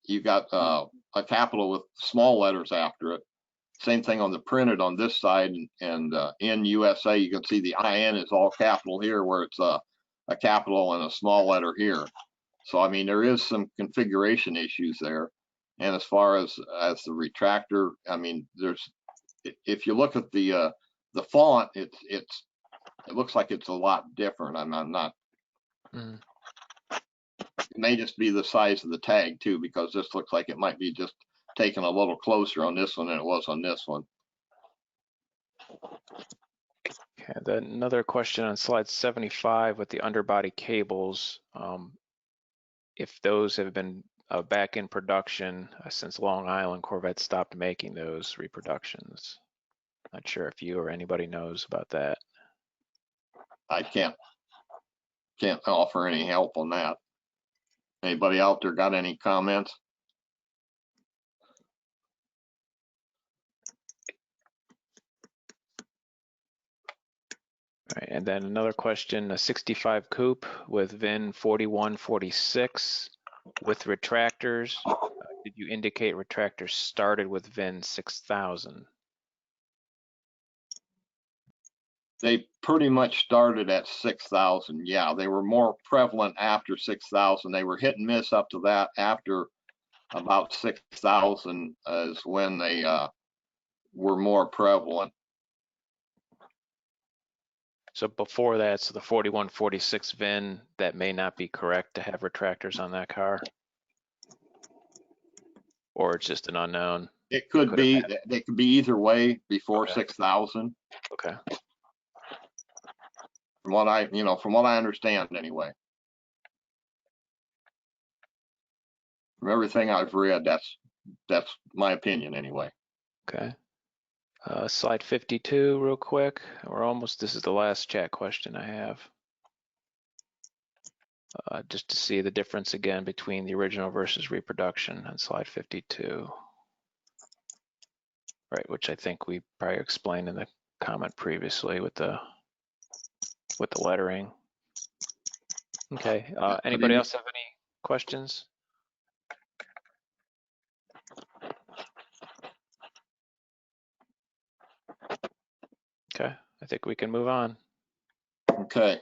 you got a capital with small letters after it. Same thing on the printed on this side, and in USA, you can see the IN is all capital here, where it's a capital and a small letter here. So I mean, there is some configuration issues there. And as far as the retractor, I mean, if you look at the font, it looks like it's a lot different. I'm not. may just be the size of the tag too, because this looks like it might be just taken a little closer on this one than it was on this one. Okay, then another question on slide 75 with the underbody cables. If those have been back in production since Long Island Corvette stopped making those reproductions. Not sure if you or anybody knows about that. I can't offer any help on that. Anybody out there got any comments? All right, and then another question, a 65 coupe with VIN 4146 with retractors. Did you indicate retractors started with VIN 6000? They pretty much started at 6,000. Yeah, they were more prevalent after 6,000. They were hit and miss up to that. After about 6,000 is when they were more prevalent. So before that, so the 4146 VIN, that may not be correct to have retractors on that car? Or it's just an unknown? It could be, they could be either way before Okay. 6,000. Okay. From what I understand anyway. From everything I've read, that's my opinion anyway. Okay. Slide 52 real quick. This is the last chat question I have. Just to see the difference again between the original versus reproduction on slide 52. Right, which I think we probably explained in the comment previously with the lettering. Okay, anybody else have any questions? Okay, I think we can move on. Okay.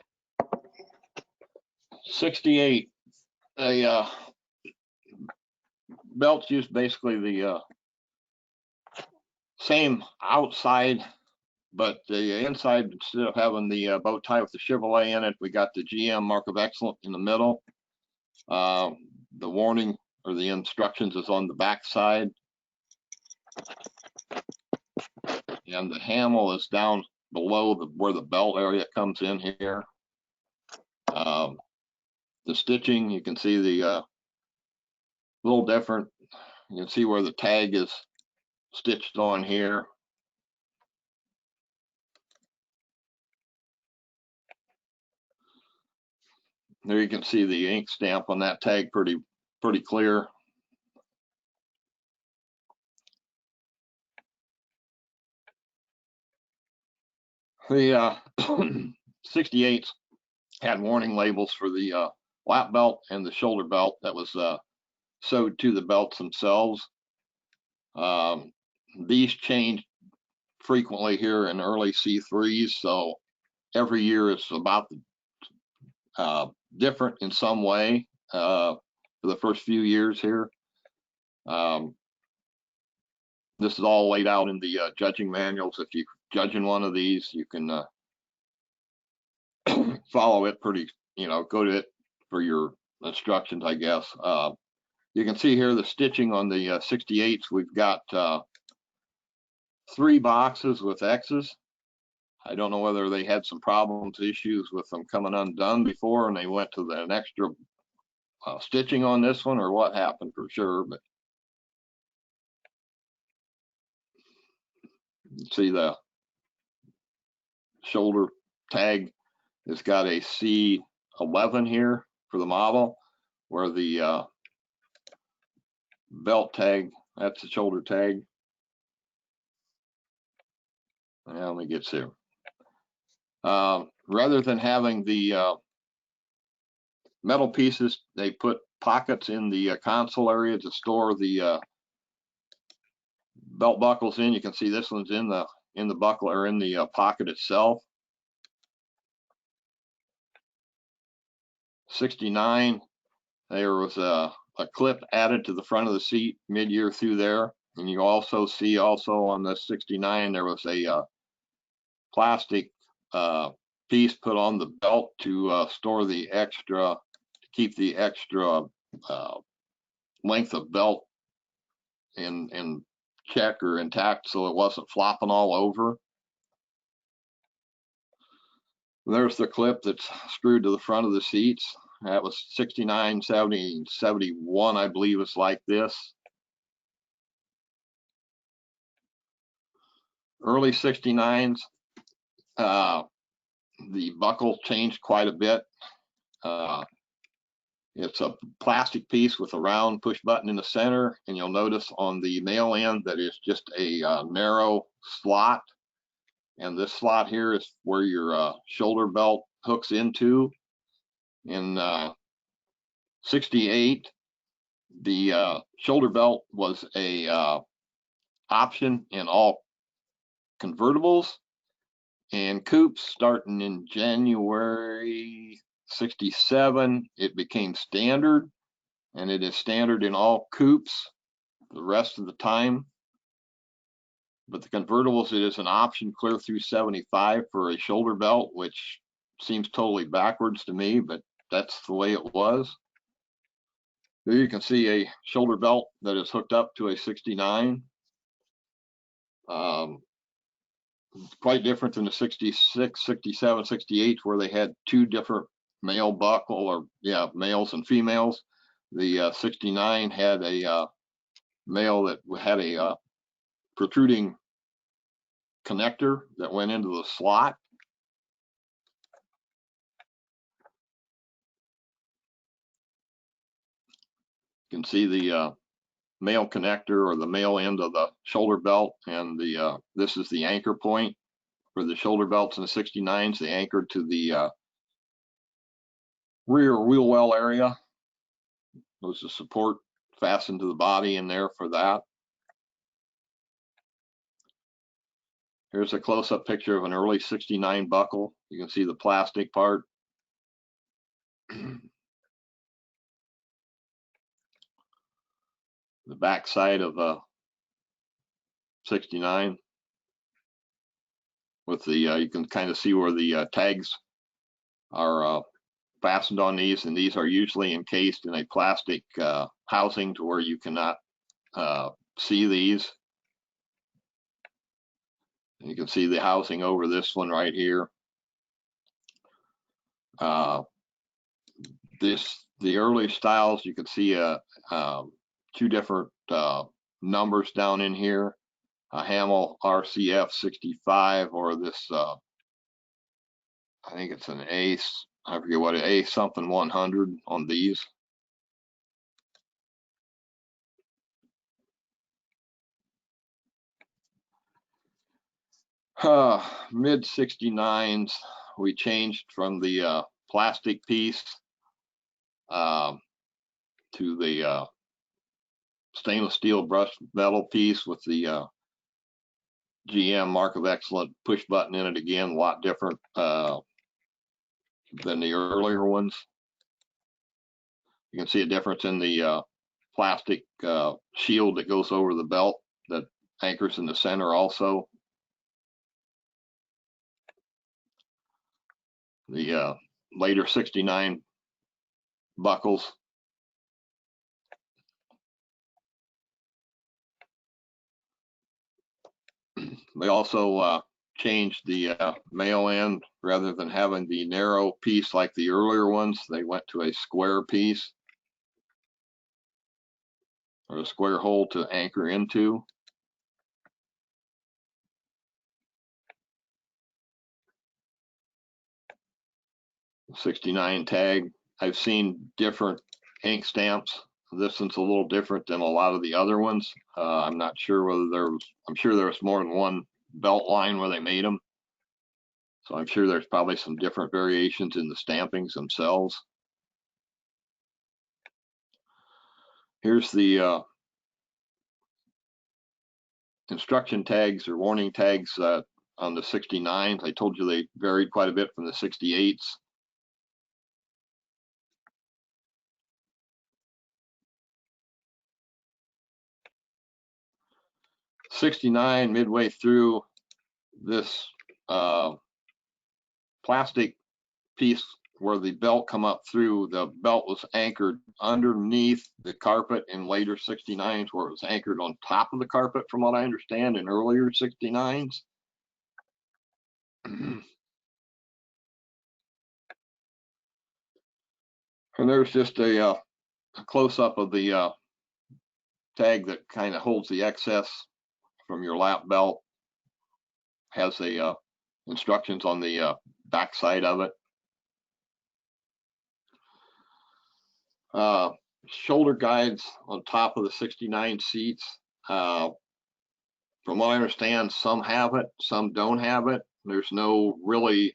68, belts use basically the same outside, but the inside, instead of having the bow tie with the Chevrolet in it, we got the GM Mark of Excellence in the middle. The warning or the instructions is on the back side. And the handle is down below where the belt area comes in here. The stitching, you can see the little different. You can see where the tag is stitched on here. There you can see the ink stamp on that tag pretty clear. The 68s had warning labels for the lap belt and the shoulder belt that was sewed to the belts themselves. These changed frequently here in early C3s, so every year it's about different in some way for the first few years here. This is all laid out in the judging manuals. If you're judging one of these, you can follow it pretty, go to it for your instructions, I guess. You can see here the stitching on the 68s. We've got 3 boxes with X's. I don't know whether they had some issues with them coming undone before and they went to an extra stitching on this one, or what happened for sure. But you see the shoulder tag has got a C11 here for the model, where the belt tag, that's the shoulder tag. Now let me get here. Rather than having the metal pieces, they put pockets in the console area to store the belt buckles in. You can see this one's in the buckle, or in the pocket itself. 69, there was a clip added to the front of the seat mid-year through there, and you also see on the 69 there was a plastic piece put on the belt to store the extra keep the extra length of belt in check or intact so it wasn't flopping all over. There's the clip that's screwed to the front of the seats. That was 69, 70, 71, I believe it's like this. Early 69s, the buckle changed quite a bit. It's a plastic piece with a round push button in the center, and you'll notice on the male end that it's just a narrow slot. And this slot here is where your shoulder belt hooks into. In 68, the shoulder belt was a option in all convertibles and coupes. Starting in January 67, it became standard, and it is standard in all coupes the rest of the time. But the convertibles, it is an option clear through 75 for a shoulder belt, which seems totally backwards to me, but that's the way it was. There you can see a shoulder belt that is hooked up to a 69. Quite different than the 66, 67, 68, where they had two different male buckle, or males and females. The 69 had a male that had a protruding connector that went into the slot. You can see the male connector, or the male end of the shoulder belt, and the this is the anchor point for the shoulder belts in the 69s. They anchored to the rear wheel well area. There's a support fastened to the body in there for that. Here's a close-up picture of an early 69 buckle. You can see the plastic part. The back side of a 69 with the you can kind of see where the tags are fastened on these, and these are usually encased in a plastic housing to where you cannot see these. And you can see the housing over this one right here. The early styles, you can see two different numbers down in here. A Hamel RCF 65, or this I think it's an Ace, I forget what, A something 100 on these. Mid 69s, we changed from the plastic piece to the stainless steel brushed metal piece with the GM Mark of Excellence push button in it again, a lot different than the earlier ones. You can see a difference in the plastic shield that goes over the belt that anchors in the center also. The later 69 buckles. They also changed the male end. Rather than having the narrow piece like the earlier ones, they went to a square piece, or a square hole to anchor into. The 69 tag. I've seen different ink stamps. This one's a little different than a lot of the other ones. I'm not sure whether I'm sure there was more than one belt line where they made them. So I'm sure there's probably some different variations in the stampings themselves. Here's the instruction tags or warning tags on the 69s. I told you they varied quite a bit from the 68s. '69, midway through, this plastic piece where the belt come up through, the belt was anchored underneath the carpet in later 69s, where it was anchored on top of the carpet, from what I understand, in earlier 69s. And there's just a close-up of the tag that kind of holds the excess from your lap belt. Has the instructions on the back side of it. Shoulder guides on top of the 69 seats. From what I understand, some have it, some don't have it. There's no really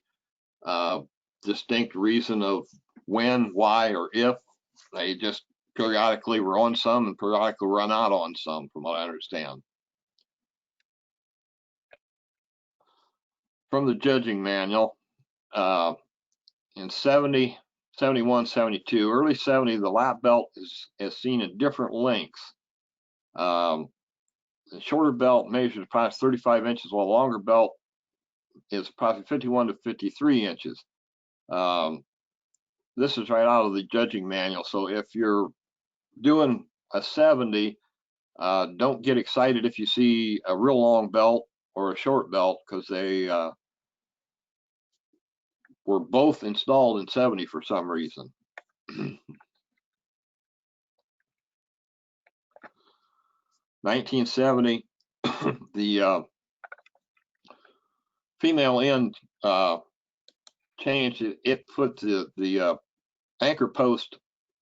distinct reason of when, why, or if. They just periodically were on some and periodically run out on some, from what I understand. From the judging manual, in 70, 71, 72, early 70, the lap belt is seen in different lengths. The shorter belt measures approximately 35 inches, while the longer belt is approximately 51 to 53 inches. This is right out of the judging manual. So if you're doing a 70, don't get excited if you see a real long belt or a short belt, because they were both installed in 70 for some reason. 1970, the female end changed. It put the anchor post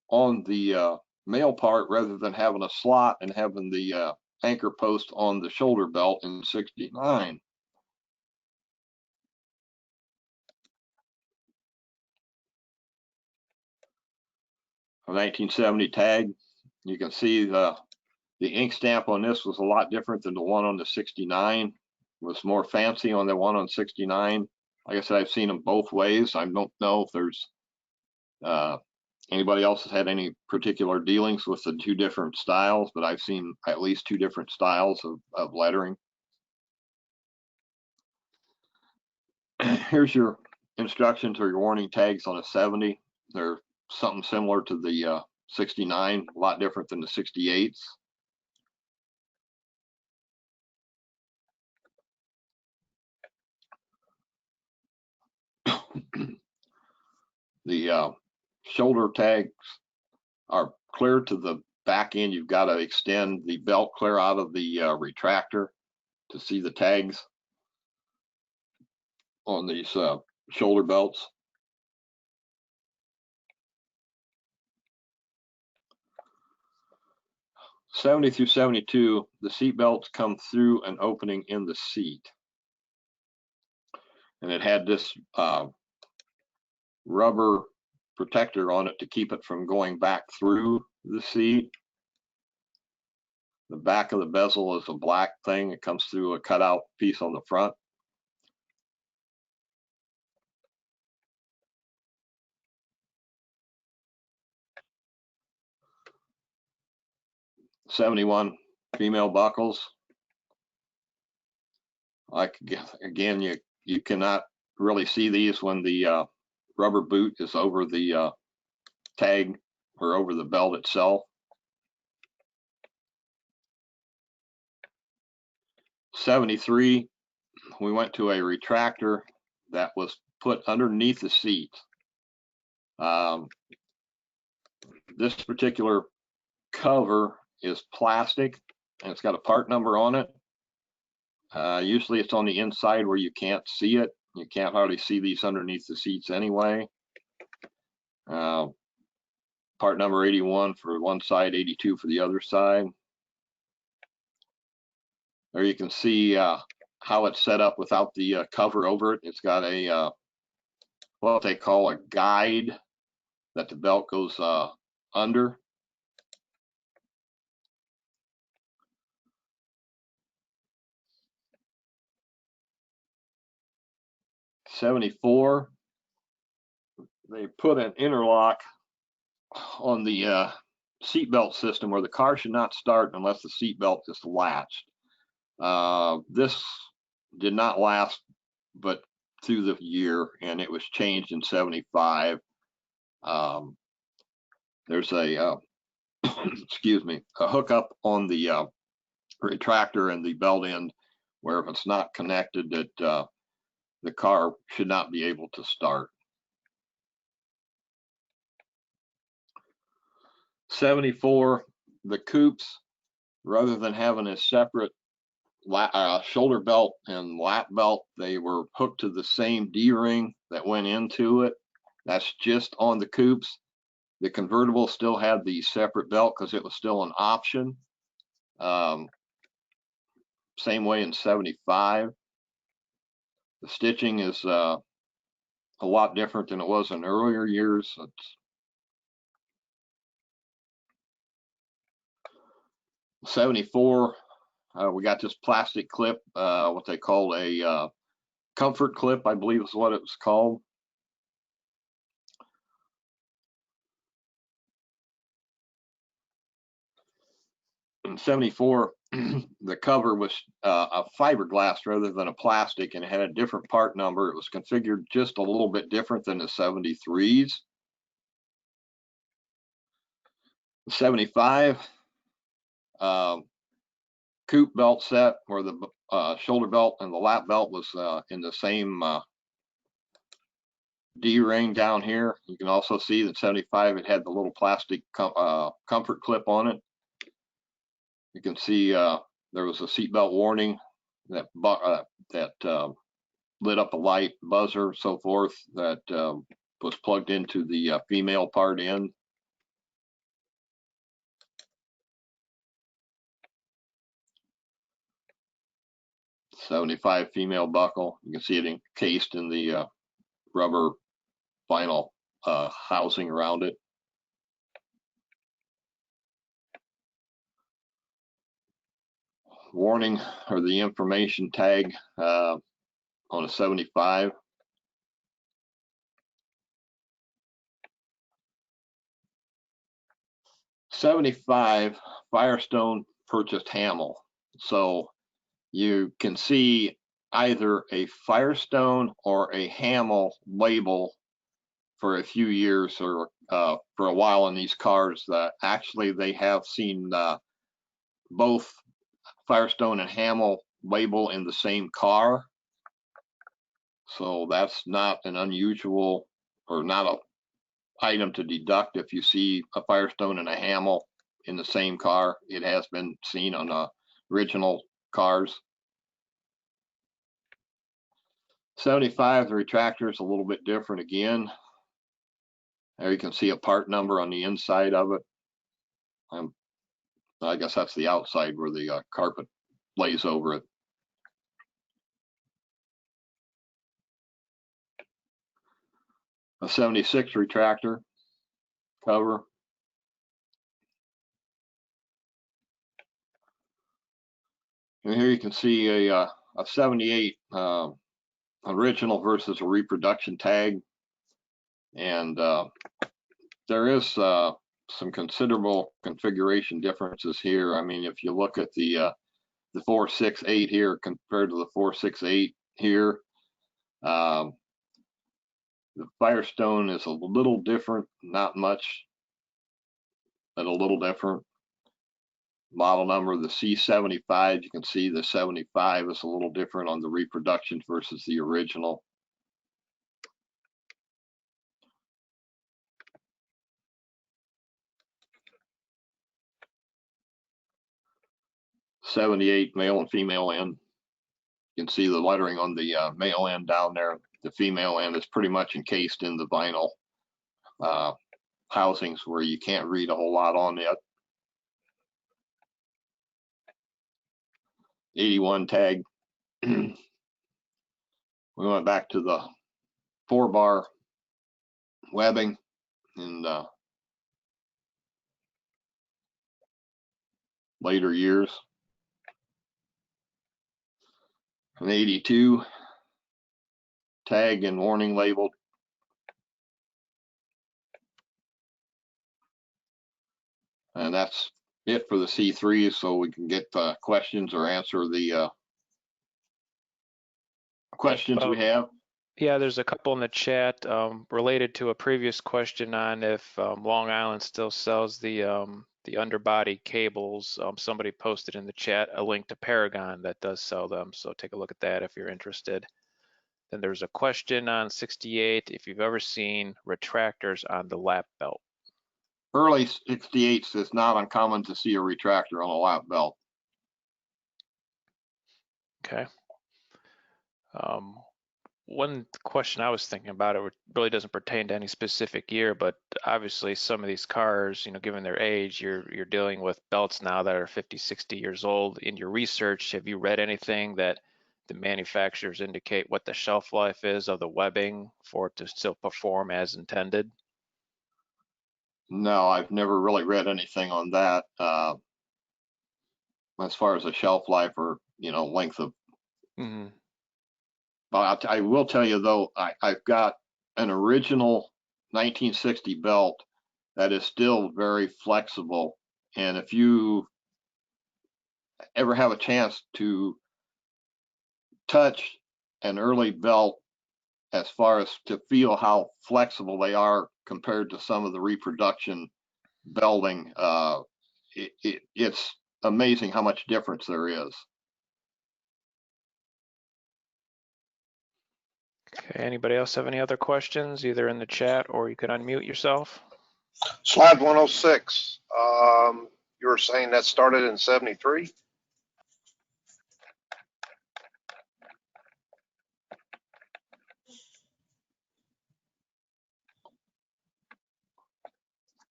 on the male part rather than having a slot and having the anchor post on the shoulder belt in 69. A 1970 tag. You can see the ink stamp on this was a lot different than the one on the 69. It was more fancy on the one on 69. Like I said, I've seen them both ways. I don't know if there's anybody else has had any particular dealings with the two different styles, but I've seen at least two different styles of lettering. Here's your instructions or your warning tags on a 70. They're something similar to the 69, a lot different than the 68s. The shoulder tags are clear to the back end. You've got to extend the belt clear out of the retractor to see the tags on these shoulder belts. '70 through '72, the seat belts come through an opening in the seat, and it had this rubber protector on it to keep it from going back through the seat. The back of the bezel is a black thing. It comes through a cutout piece on the front. '71 female buckles. Like, again, you cannot really see these when the rubber boot is over the tag or over the belt itself. '73, we went to a retractor that was put underneath the seat. This particular cover is plastic and it's got a part number on it. Usually it's on the inside where you can't see it. You can't hardly see these underneath the seats anyway. Part number 81 for one side, 82 for the other side. There you can see how it's set up without the cover over it. It's got a what they call a guide that the belt goes under. '74, they put an interlock on the seatbelt system where the car should not start unless the seatbelt is latched. This did not last but through the year, and it was changed in '75. There's a excuse me, a hookup on the retractor and the belt end where if it's not connected, that the car should not be able to start. 74, the coupes, rather than having a separate shoulder belt and lap belt, they were hooked to the same D-ring that went into it. That's just on the coupes. The convertible still had the separate belt because it was still an option. Same way in 75. The stitching is a lot different than it was in earlier years. It's 74, we got this plastic clip, what they call a comfort clip, I believe is what it was called. In 74, the cover was a fiberglass rather than a plastic, and it had a different part number. It was configured just a little bit different than the 73s. 75, coupe belt set where the shoulder belt and the lap belt was in the same D-ring down here. You can also see that 75, it had the little plastic comfort clip on it. You can see there was a seatbelt warning that lit up a light, buzzer, so forth, that was plugged into the female part end. 75 female buckle. You can see it encased in the rubber vinyl housing around it. Warning or the information tag on a 75. '75 Firestone purchased Hamill, so you can see either a Firestone or a Hamill label for a few years or for a while in these cars. That actually they have seen both Firestone and Hamill label in the same car, so that's not an unusual or not a item to deduct. If you see a Firestone and a Hamill in the same car, it has been seen on original cars. 75, the retractor is a little bit different again. There you can see a part number on the inside of it. I guess that's the outside where the carpet lays over it. A 76 retractor cover. And here you can see a 78 original versus a reproduction tag. And there is some considerable configuration differences here. I mean, if you look at the 468 here compared to the 468 here, the Firestone is a little different, not much, but a little different. Model number of the C-75, you can see the 75 is a little different on the reproduction versus the original. '78 male and female end. You can see the lettering on the male end down there. The female end is pretty much encased in the vinyl housings where you can't read a whole lot on it. 81 tag. We went back to the 4-bar webbing in later years. An 82 tag and warning labeled. And that's it for the C3s, so we can get questions or answer the questions we have. Yeah, there's a couple in the chat related to a previous question on if Long Island still sells the underbody cables. Somebody posted in the chat a link to Paragon that does sell them, so take a look at that if you're interested. Then there's a question on 68, if you've ever seen retractors on the lap belt. Early 68s, it's not uncommon to see a retractor on a lap belt. Okay. One question I was thinking about, it really doesn't pertain to any specific year, but obviously some of these cars, you know, given their age, you're dealing with belts now that are 50, 60 years old. In your research, have you read anything that the manufacturers indicate what the shelf life is of the webbing for it to still perform as intended? No, I've never really read anything on that as far as a shelf life or, you know, length of. Mm-hmm. But I will tell you though, I've got an original 1960 belt that is still very flexible. And if you ever have a chance to touch an early belt as far as to feel how flexible they are compared to some of the reproduction belting, it's amazing how much difference there is. Okay, anybody else have any other questions, either in the chat or you could unmute yourself? Slide 106. You were saying that started in 73?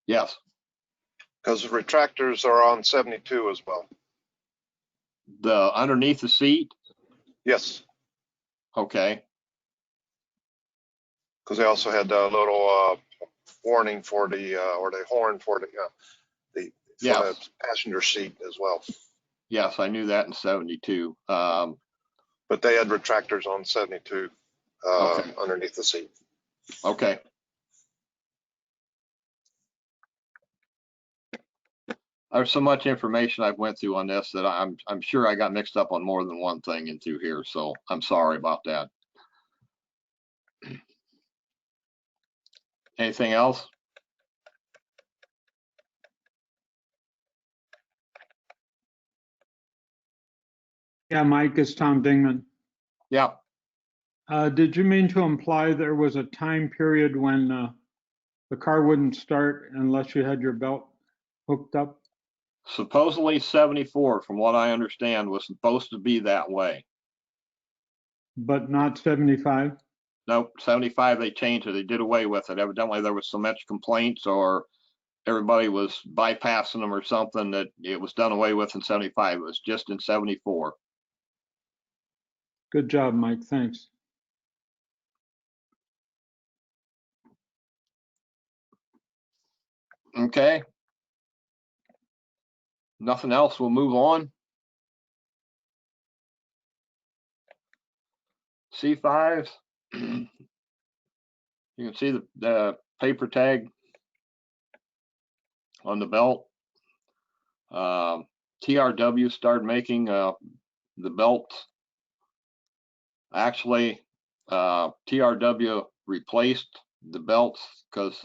Yes. Because the retractors are on 72 as well. The underneath the seat? Yes, Okay. because they also had a little warning for the or the horn for the Yes. passenger seat as well. Yes, I knew that in 72. But they had retractors on 72 Okay. underneath the seat. Okay. There's so much information I've went through on this that I'm sure I got mixed up on more than one thing into here, so I'm sorry about that. Anything else? Yeah, Mike, it's Tom Dingman. Yeah. Did you mean to imply there was a time period when the car wouldn't start unless you had your belt hooked up? Supposedly 74, from what I understand, was supposed to be that way. But not 75? Nope, 75, they changed it. They did away with it. Evidently, there was so much complaints or everybody was bypassing them or something that it was done away with in 75. It was just in 74. Good job, Mike. Thanks. Okay. Nothing else. We'll move on. C5s. You can see the paper tag on the belt. TRW started making the belts. Actually, TRW replaced the belts because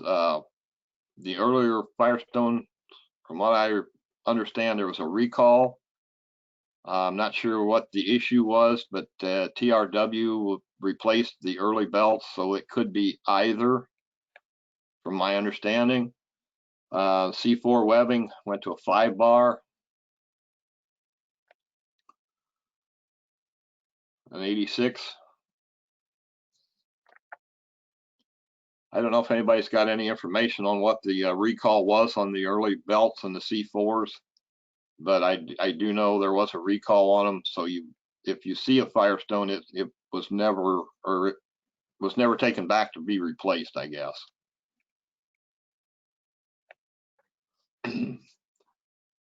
the earlier Firestone, from what I understand, there was a recall. I'm not sure what the issue was, but TRW replaced the early belts, so it could be either, from my understanding. C4 webbing went to a 5-bar. An 86. I don't know if anybody's got any information on what the recall was on the early belts and the C4s, but I do know there was a recall on them. So if you see a Firestone, it was never, or it was never taken back to be replaced, I guess.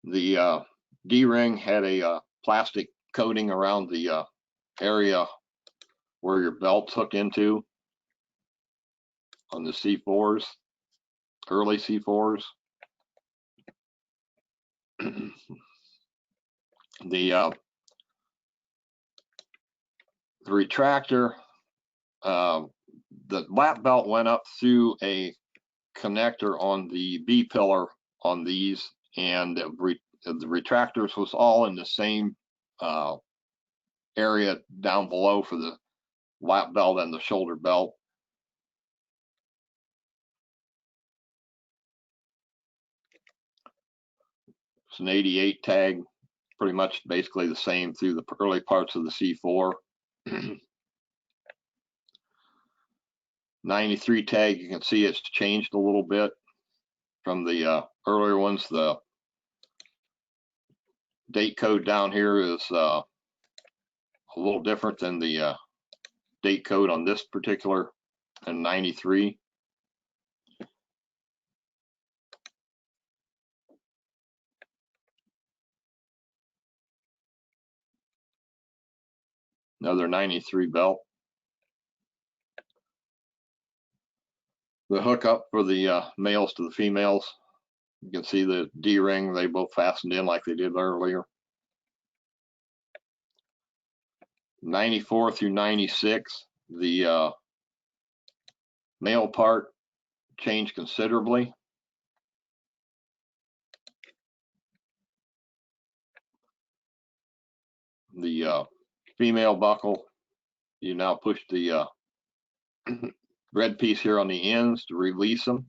The D-ring had a plastic coating around the area where your belts hook into on the C4s, early C4s. The retractor the lap belt went up through a connector on the B pillar on these, and the retractors was all in the same area down below for the lap belt and the shoulder belt. It's an 88 tag, pretty much basically the same through the early parts of the C4. 93 tag, you can see it's changed a little bit from the earlier ones. The date code down here is a little different than the date code on this particular and 93. Another 93 belt. The hookup for the males to the females. You can see the D-ring, they both fastened in like they did earlier. 94 through 96, the male part changed considerably. The female buckle, you now push the red piece here on the ends to release them.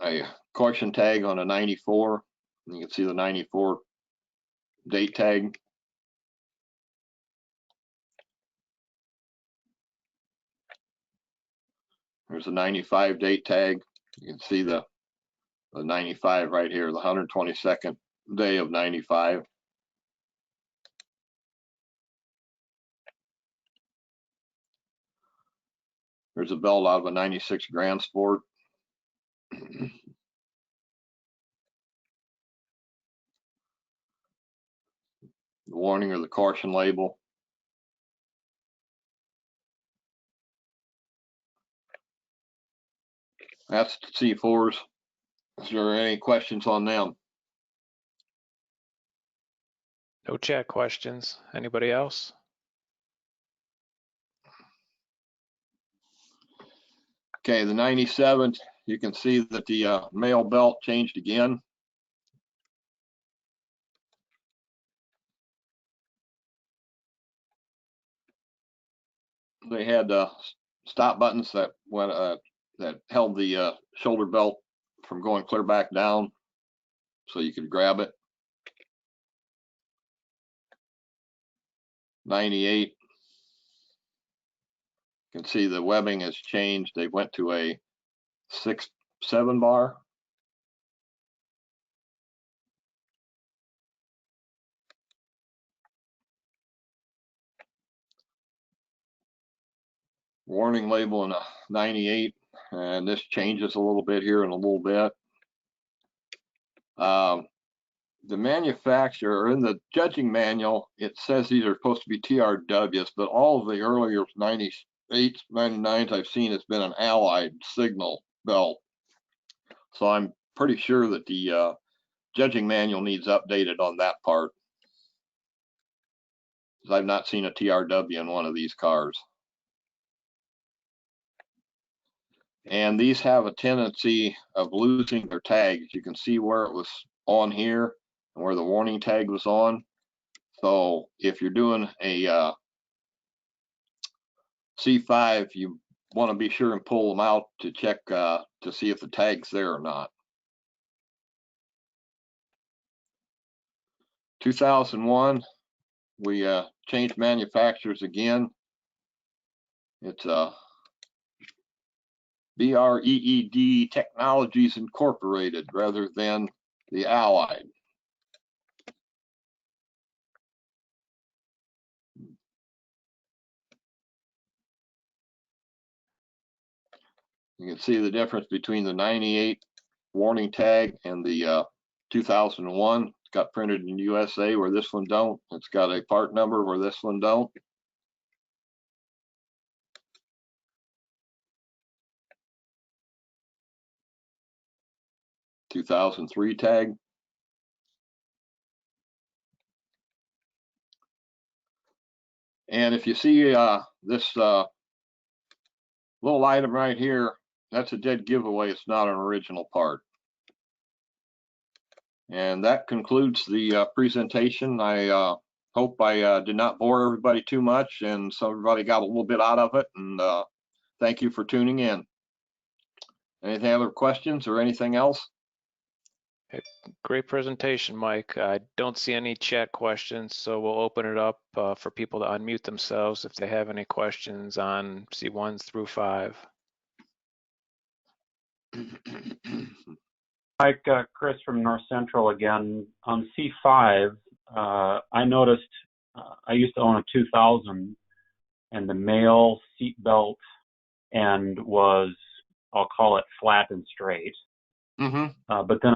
A caution tag on a 94. You can see the 94 date tag. There's a 95 date tag. You can see the 95 right here, the 122nd day of 95. There's a belt out of a 96 Grand Sport. The warning or the caution label. That's the C4s. Is there any questions on them? No chat questions. Anybody else? Okay, the 97, you can see that the male belt changed again. They had stop buttons that went that held the shoulder belt from going clear back down, so you could grab it. 98, you can see the webbing has changed. They went to a 6-7 bar. Warning label in a 98, and this changes a little bit here in a little bit. The manufacturer, in the judging manual, it says these are supposed to be TRWs, but all of the earlier 98s, 99s I've seen has been an Allied signal belt. So I'm pretty sure that the judging manual needs updated on that part, because I've not seen a TRW in one of these cars. And these have a tendency of losing their tags. You can see where it was on here and where the warning tag was on. So if you're doing a C5, you want to be sure and pull them out to check to see if the tag's there or not. 2001, we changed manufacturers again. It's BREED Technologies Incorporated rather than the Allied. You can see the difference between the 98 warning tag and the 2001. It's got printed in USA where this one don't. It's got a part number where this one don't. 2003 tag. And if you see this little item right here, that's a dead giveaway. It's not an original part. And that concludes the presentation. I hope I did not bore everybody too much, and so everybody got a little bit out of it. And thank you for tuning in. Anything other questions or anything else? Great presentation, Mike. I don't see any chat questions, so we'll open it up for people to unmute themselves if they have any questions on C1s through 5. Mike, Chris from North Central again. On C5, I noticed I used to own a 2000, and the male seat belt end was, I'll call it flat and straight. But then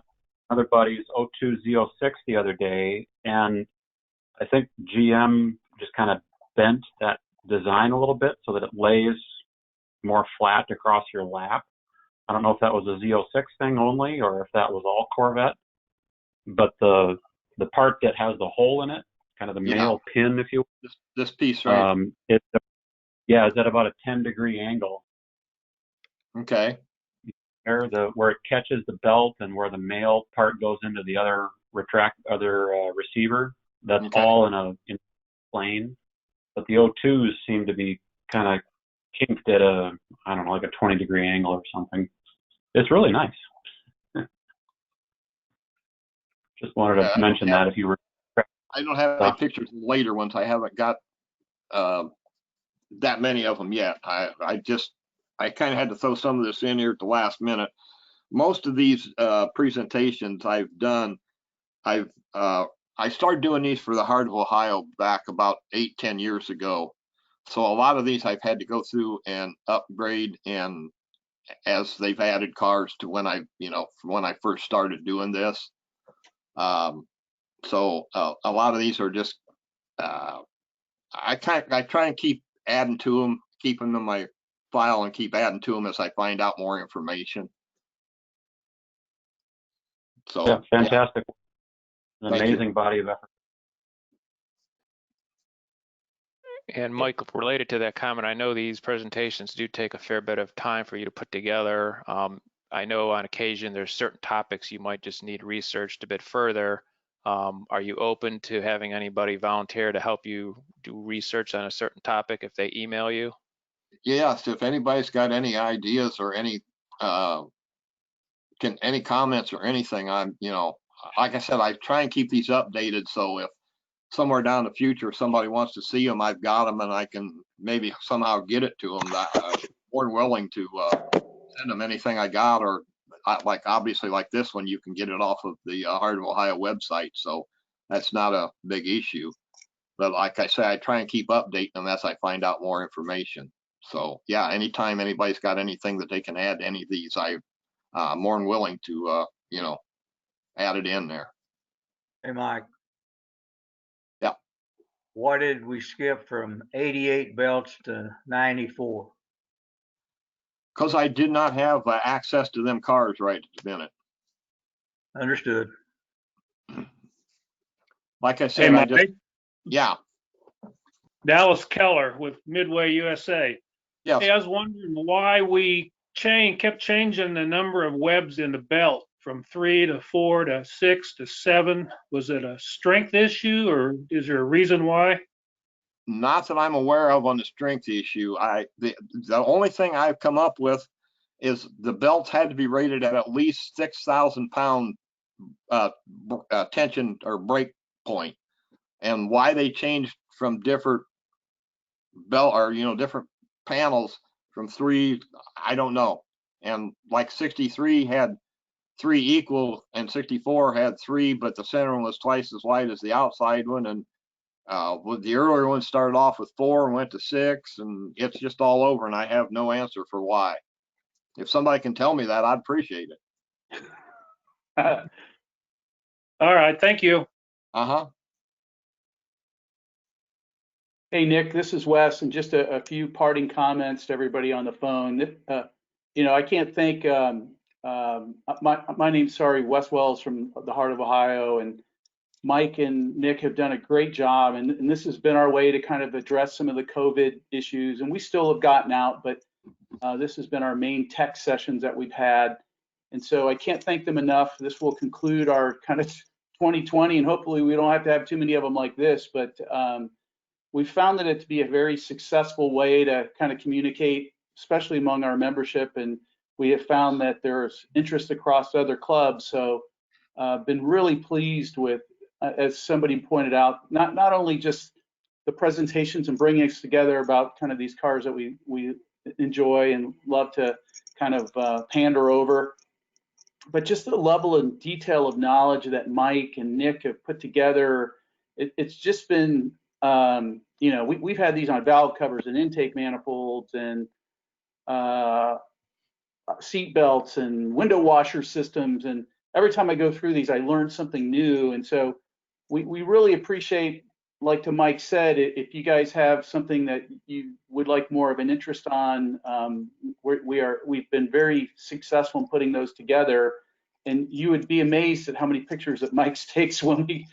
another buddy's 02 Z06 the other day, and I think GM just kind of bent that design a little bit so that it lays more flat across your lap. I don't know if that was a Z06 thing only or if that was all Corvette, but the part that has the hole in it, kind of the male pin, if you will. This piece, right? It's at about a 10-degree angle. Okay. Where it catches the belt and where the male part goes into the other receiver, that's all in a plane. But the O2s seem to be kind of kinked at a, I don't know, like a 20-degree angle or something. It's really nice. Just wanted to mention that if you were. I don't have any pictures of the later ones. I haven't got that many of them yet. I kind of had to throw some of this in here at the last minute. Most of these presentations I've done, I started doing these for the Heart of Ohio back about 8-10 years ago. So a lot of these I've had to go through and upgrade, and as they've added cars to when I first started doing this. So a lot of these are just I try and keep adding to them, keeping them in my file, and keep adding to them as I find out more information. So yeah, fantastic. An amazing body of effort. And Mike, related to that comment, I know these presentations do take a fair bit of time for you to put together. I know on occasion there's certain topics you might just need researched a bit further. Are you open to having anybody volunteer to help you do research on a certain topic if they email you? Yes, if anybody's got any ideas or any comments or anything, I'm, like I said, I try and keep these updated, so if somewhere down the future somebody wants to see them, I've got them, and I can maybe somehow get it to them. I'm more than willing to send them anything I got, or like obviously like this one, you can get it off of the Heart of Ohio website, so that's not a big issue. But like I say, I try and keep updating them as I find out more information. So yeah, anytime anybody's got anything that they can add to any of these, I'm more than willing to add it in there. Hey, Mike. Yeah. Why did we skip from 88 belts to 94? Because I did not have access to them cars right at the minute. Understood. Like I said, yeah. Dallas Keller with Midway USA. Yes. Hey, I was wondering why we kept changing the number of webs in the belt from 3 to 4 to 6 to 7. Was it a strength issue, or is there a reason why? Not that I'm aware of on the strength issue. The only thing I've come up with is the belts had to be rated at least 6,000 pound tension or break point, and why they changed from different belt or different panels from 3, I don't know. And like 63 had 3 equal, and 64 had 3, but the center one was twice as wide as the outside one, and the earlier one started off with 4 and went to 6, and it's just all over, and I have no answer for why. If somebody can tell me that, I'd appreciate it. All right, thank you. Hey, Nick, this is Wes, and just a few parting comments to everybody on the phone. I can't thank my name's Wes Wells from the Heart of Ohio, and Mike and Nick have done a great job, and this has been our way to kind of address some of the COVID issues. And we still have gotten out, but this has been our main tech sessions that we've had. And so I can't thank them enough. This will conclude our kind of 2020, and hopefully we don't have to have too many of them like this, but we found that it to be a very successful way to kind of communicate, especially among our membership. And we have found that there's interest across other clubs. So been really pleased with, as somebody pointed out, not only just the presentations and bringing us together about kind of these cars that we enjoy and love to kind of pander over, but just the level and detail of knowledge that Mike and Nick have put together. It's just been, you know, we've had these on valve covers and intake manifolds and seat belts and window washer systems. And every time I go through these, I learn something new. And so we really appreciate, like to Mike said, if you guys have something that you would like more of an interest on, we've been very successful in putting those together. And you would be amazed at how many pictures that Mike takes when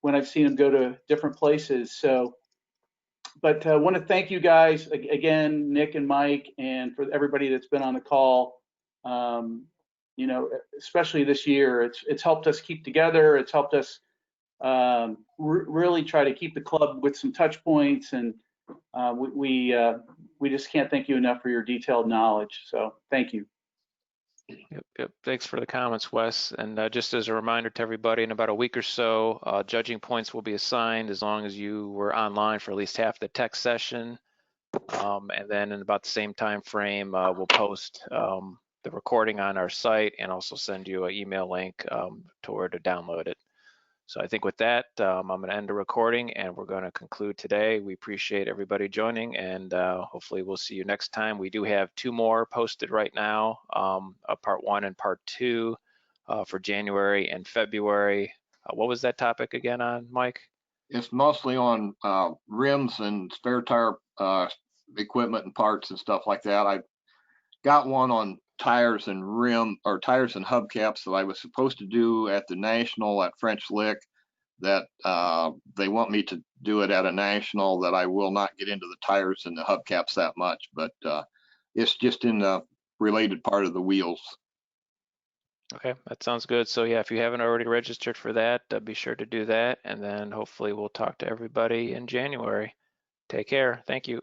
I've seen him go to different places. So, but I want to thank you guys again, Nick and Mike, and for everybody that's been on the call. You know, especially this year, it's helped us keep together. It's helped us really try to keep the club with some touch points, and we just can't thank you enough for your detailed knowledge. So thank you. Yep. Thanks for the comments, Wes. And just as a reminder to everybody, in about a week or so, judging points will be assigned as long as you were online for at least half the tech session. And then in about the same time frame, we'll post the recording on our site and also send you an email link to where to download it. So I think with that, I'm going to end the recording and we're going to conclude today. We appreciate everybody joining, and hopefully we'll see you next time. We do have 2 more posted right now, part 1 and part 2 for January and February. What was that topic again on, Mike? It's mostly on rims and spare tire equipment and parts and stuff like that. I got one on tires and tires and hubcaps that I was supposed to do at the National at French Lick, that they want me to do it at a National, that I will not get into the tires and the hubcaps that much, but it's just in the related part of the wheels. Okay, that sounds good. So yeah, if you haven't already registered for that, be sure to do that, and then hopefully we'll talk to everybody in January. Take care. Thank you.